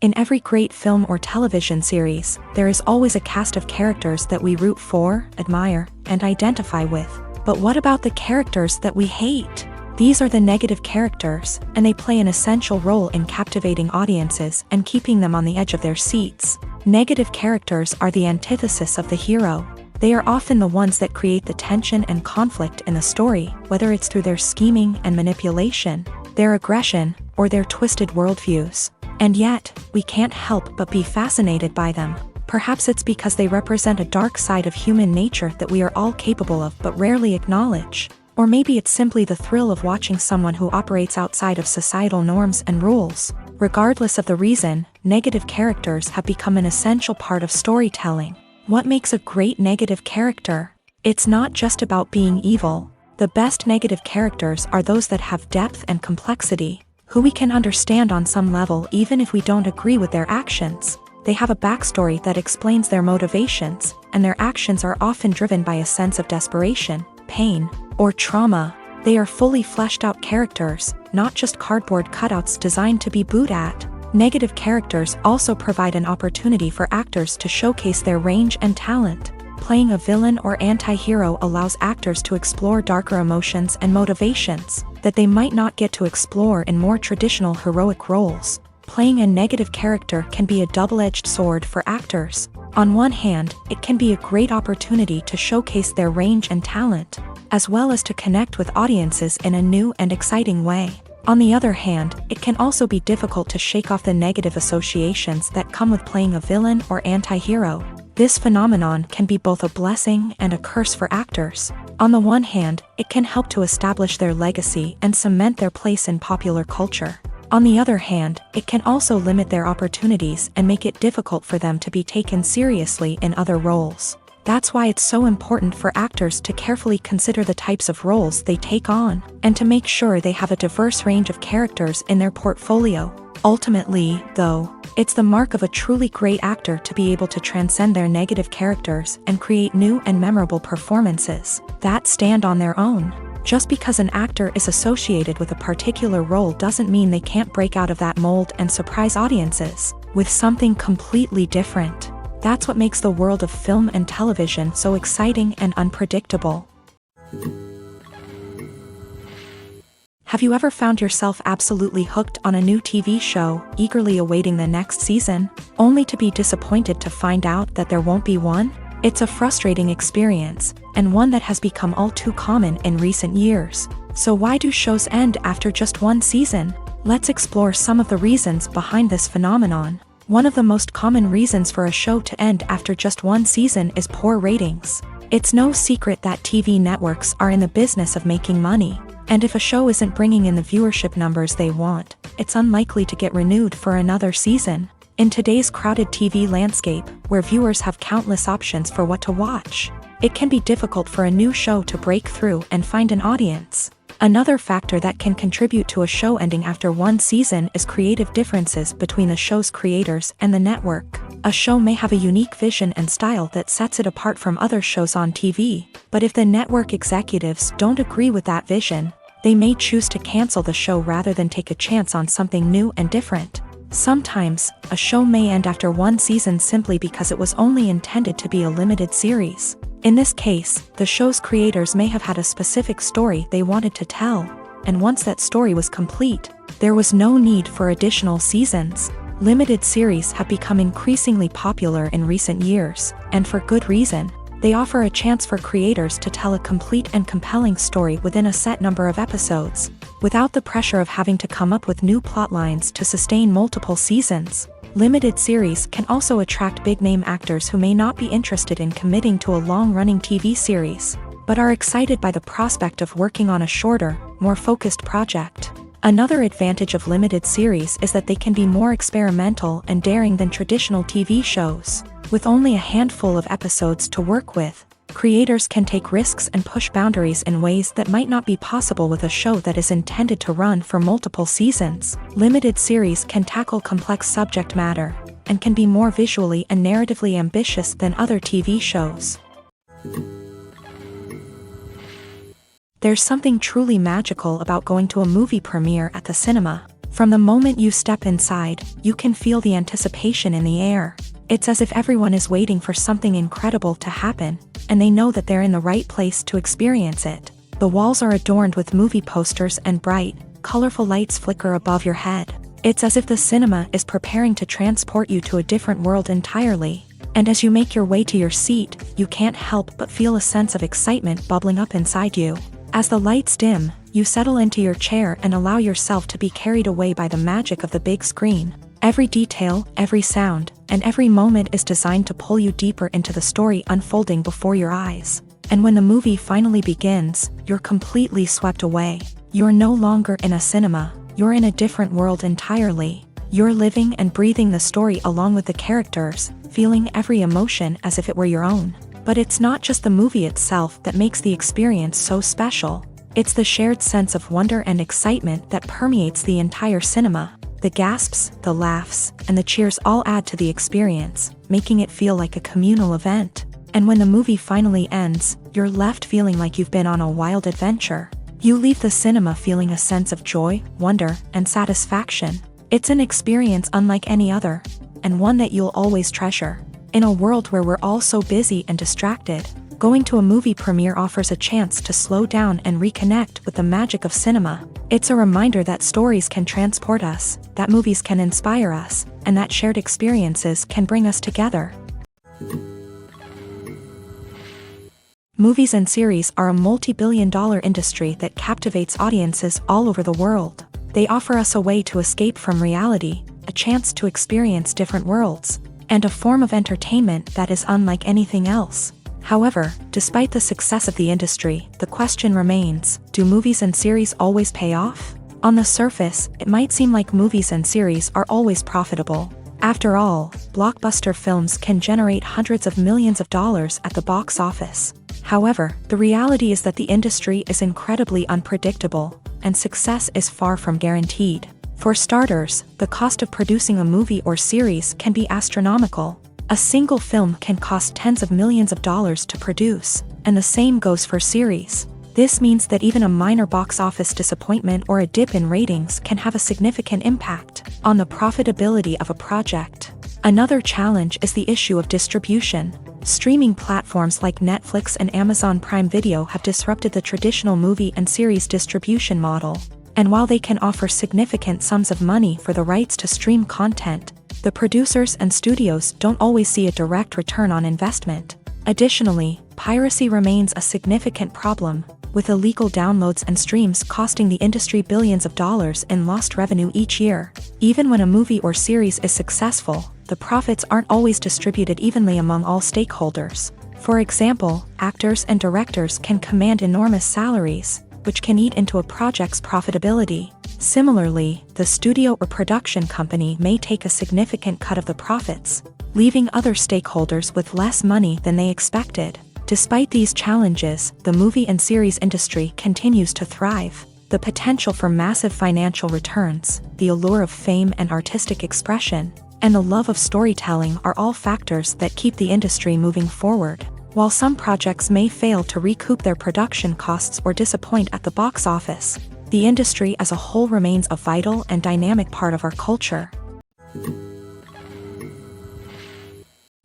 In every great film or television series, there is always a cast of characters that we root for, admire, and identify with. But what about the characters that we hate? These are the negative characters, and they play an essential role in captivating audiences and keeping them on the edge of their seats. Negative characters are the antithesis of the hero. They are often the ones that create the tension and conflict in the story, whether it's through their scheming and manipulation, their aggression, or their twisted worldviews. And yet, we can't help but be fascinated by them. Perhaps it's because they represent a dark side of human nature that we are all capable of but rarely acknowledge. Or maybe it's simply the thrill of watching someone who operates outside of societal norms and rules. Regardless of the reason, negative characters have become an essential part of storytelling. What makes a great negative character? It's not just about being evil. The best negative characters are those that have depth and complexity, who we can understand on some level even if we don't agree with their actions. They have a backstory that explains their motivations, and their actions are often driven by a sense of desperation, pain, or trauma. They are fully fleshed out characters, not just cardboard cutouts designed to be booed at. Negative characters also provide an opportunity for actors to showcase their range and talent. Playing a villain or anti-hero allows actors to explore darker emotions and motivations that they might not get to explore in more traditional heroic roles. Playing a negative character can be a double-edged sword for actors. On one hand, it can be a great opportunity to showcase their range and talent, as well as to connect with audiences in a new and exciting way. On the other hand, it can also be difficult to shake off the negative associations that come with playing a villain or anti-hero. This phenomenon can be both a blessing and a curse for actors. On the one hand, it can help to establish their legacy and cement their place in popular culture. On the other hand, it can also limit their opportunities and make it difficult for them to be taken seriously in other roles. That's why it's so important for actors to carefully consider the types of roles they take on, and to make sure they have a diverse range of characters in their portfolio. Ultimately, though, it's the mark of a truly great actor to be able to transcend their negative characters and create new and memorable performances that stand on their own. Just because an actor is associated with a particular role doesn't mean they can't break out of that mold and surprise audiences with something completely different. That's what makes the world of film and television so exciting and unpredictable. Have you ever found yourself absolutely hooked on a new TV show, eagerly awaiting the next season, only to be disappointed to find out that there won't be one? It's a frustrating experience, and one that has become all too common in recent years. So why do shows end after just one season? Let's explore some of the reasons behind this phenomenon. One of the most common reasons for a show to end after just one season is poor ratings. It's no secret that TV networks are in the business of making money, and if a show isn't bringing in the viewership numbers they want, it's unlikely to get renewed for another season. In today's crowded TV landscape, where viewers have countless options for what to watch, it can be difficult for a new show to break through and find an audience. Another factor that can contribute to a show ending after one season is creative differences between the show's creators and the network. A show may have a unique vision and style that sets it apart from other shows on TV, but if the network executives don't agree with that vision, they may choose to cancel the show rather than take a chance on something new and different. Sometimes, a show may end after one season simply because it was only intended to be a limited series. In this case, the show's creators may have had a specific story they wanted to tell, and once that story was complete, there was no need for additional seasons. Limited series have become increasingly popular in recent years, and for good reason. They offer a chance for creators to tell a complete and compelling story within a set number of episodes, without the pressure of having to come up with new plotlines to sustain multiple seasons. Limited series can also attract big-name actors who may not be interested in committing to a long-running TV series, but are excited by the prospect of working on a shorter, more focused project. Another advantage of limited series is that they can be more experimental and daring than traditional TV shows. With only a handful of episodes to work with, Creators can take risks and push boundaries in ways that might not be possible with a show that is intended to run for multiple seasons. Limited series can tackle complex subject matter and can be more visually and narratively ambitious than other TV shows. There's something truly magical about going to a movie premiere at the cinema. From the moment you step inside, you can feel the anticipation in the air. It's as if everyone is waiting for something incredible to happen, and they know that they're in the right place to experience it. The walls are adorned with movie posters and bright, colorful lights flicker above your head. It's as if the cinema is preparing to transport you to a different world entirely. And as you make your way to your seat, you can't help but feel a sense of excitement bubbling up inside you. As the lights dim, you settle into your chair and allow yourself to be carried away by the magic of the big screen. Every detail, every sound, and every moment is designed to pull you deeper into the story unfolding before your eyes. And when the movie finally begins, you're completely swept away. You're no longer in a cinema, you're in a different world entirely. You're living and breathing the story along with the characters, feeling every emotion as if it were your own. But it's not just the movie itself that makes the experience so special. It's the shared sense of wonder and excitement that permeates the entire cinema. The gasps, the laughs, and the cheers all add to the experience, making it feel like a communal event. And when the movie finally ends, you're left feeling like you've been on a wild adventure. You leave the cinema feeling a sense of joy, wonder, and satisfaction. It's an experience unlike any other, and one that you'll always treasure. In a world where we're all so busy and distracted, going to a movie premiere offers a chance to slow down and reconnect with the magic of cinema. It's a reminder that stories can transport us, that movies can inspire us, and that shared experiences can bring us together. Movies and series are a multi-billion-dollar industry that captivates audiences all over the world. They offer us a way to escape from reality, a chance to experience different worlds, and a form of entertainment that is unlike anything else. However, despite the success of the industry, the question remains, do movies and series always pay off? On the surface, it might seem like movies and series are always profitable. After all, blockbuster films can generate hundreds of millions of dollars at the box office. However, the reality is that the industry is incredibly unpredictable, and success is far from guaranteed. For starters, the cost of producing a movie or series can be astronomical. A single film can cost tens of millions of dollars to produce, and the same goes for series. This means that even a minor box office disappointment or a dip in ratings can have a significant impact on the profitability of a project. Another challenge is the issue of distribution. Streaming platforms like Netflix and Amazon Prime Video have disrupted the traditional movie and series distribution model. And while they can offer significant sums of money for the rights to stream content, the producers and studios don't always see a direct return on investment. Additionally, piracy remains a significant problem, with illegal downloads and streams costing the industry billions of dollars in lost revenue each year. Even when a movie or series is successful, the profits aren't always distributed evenly among all stakeholders. For example, actors and directors can command enormous salaries, which can eat into a project's profitability. Similarly, the studio or production company may take a significant cut of the profits, leaving other stakeholders with less money than they expected. Despite these challenges, the movie and series industry continues to thrive. The potential for massive financial returns, the allure of fame and artistic expression, and the love of storytelling are all factors that keep the industry moving forward. While some projects may fail to recoup their production costs or disappoint at the box office, the industry as a whole remains a vital and dynamic part of our culture.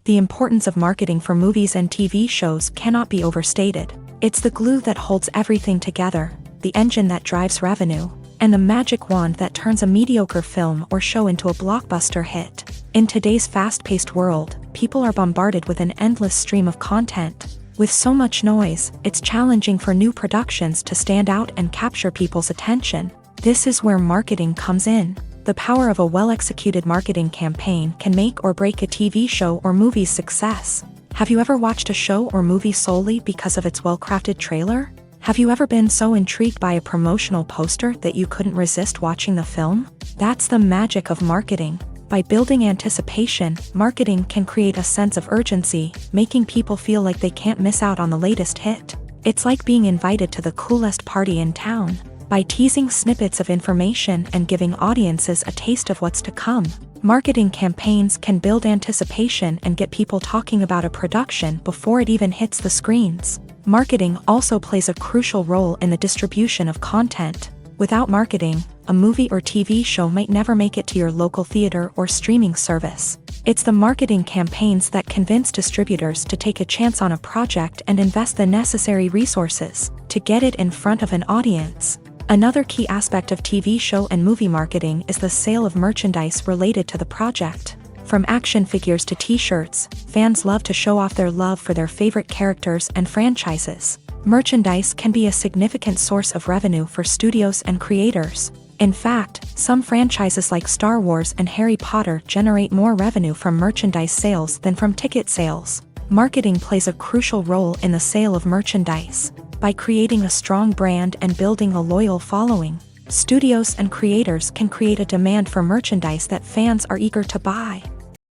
The importance of marketing for movies and TV shows cannot be overstated. It's the glue that holds everything together, the engine that drives revenue, and the magic wand that turns a mediocre film or show into a blockbuster hit. In today's fast-paced world, people are bombarded with an endless stream of content. With so much noise, it's challenging for new productions to stand out and capture people's attention. This is where marketing comes in. The power of a well-executed marketing campaign can make or break a TV show or movie's success. Have you ever watched a show or movie solely because of its well-crafted trailer? Have you ever been so intrigued by a promotional poster that you couldn't resist watching the film? That's the magic of marketing. By building anticipation, marketing can create a sense of urgency, making people feel like they can't miss out on the latest hit. It's like being invited to the coolest party in town. By teasing snippets of information and giving audiences a taste of what's to come, marketing campaigns can build anticipation and get people talking about a production before it even hits the screens. Marketing also plays a crucial role in the distribution of content. Without marketing, a movie or TV show might never make it to your local theater or streaming service. It's the marketing campaigns that convince distributors to take a chance on a project and invest the necessary resources to get it in front of an audience. Another key aspect of TV show and movie marketing is the sale of merchandise related to the project. From action figures to t-shirts, fans love to show off their love for their favorite characters and franchises. Merchandise can be a significant source of revenue for studios and creators. In fact, some franchises like Star Wars and Harry Potter generate more revenue from merchandise sales than from ticket sales. Marketing plays a crucial role in the sale of merchandise. By creating a strong brand and building a loyal following, studios and creators can create a demand for merchandise that fans are eager to buy.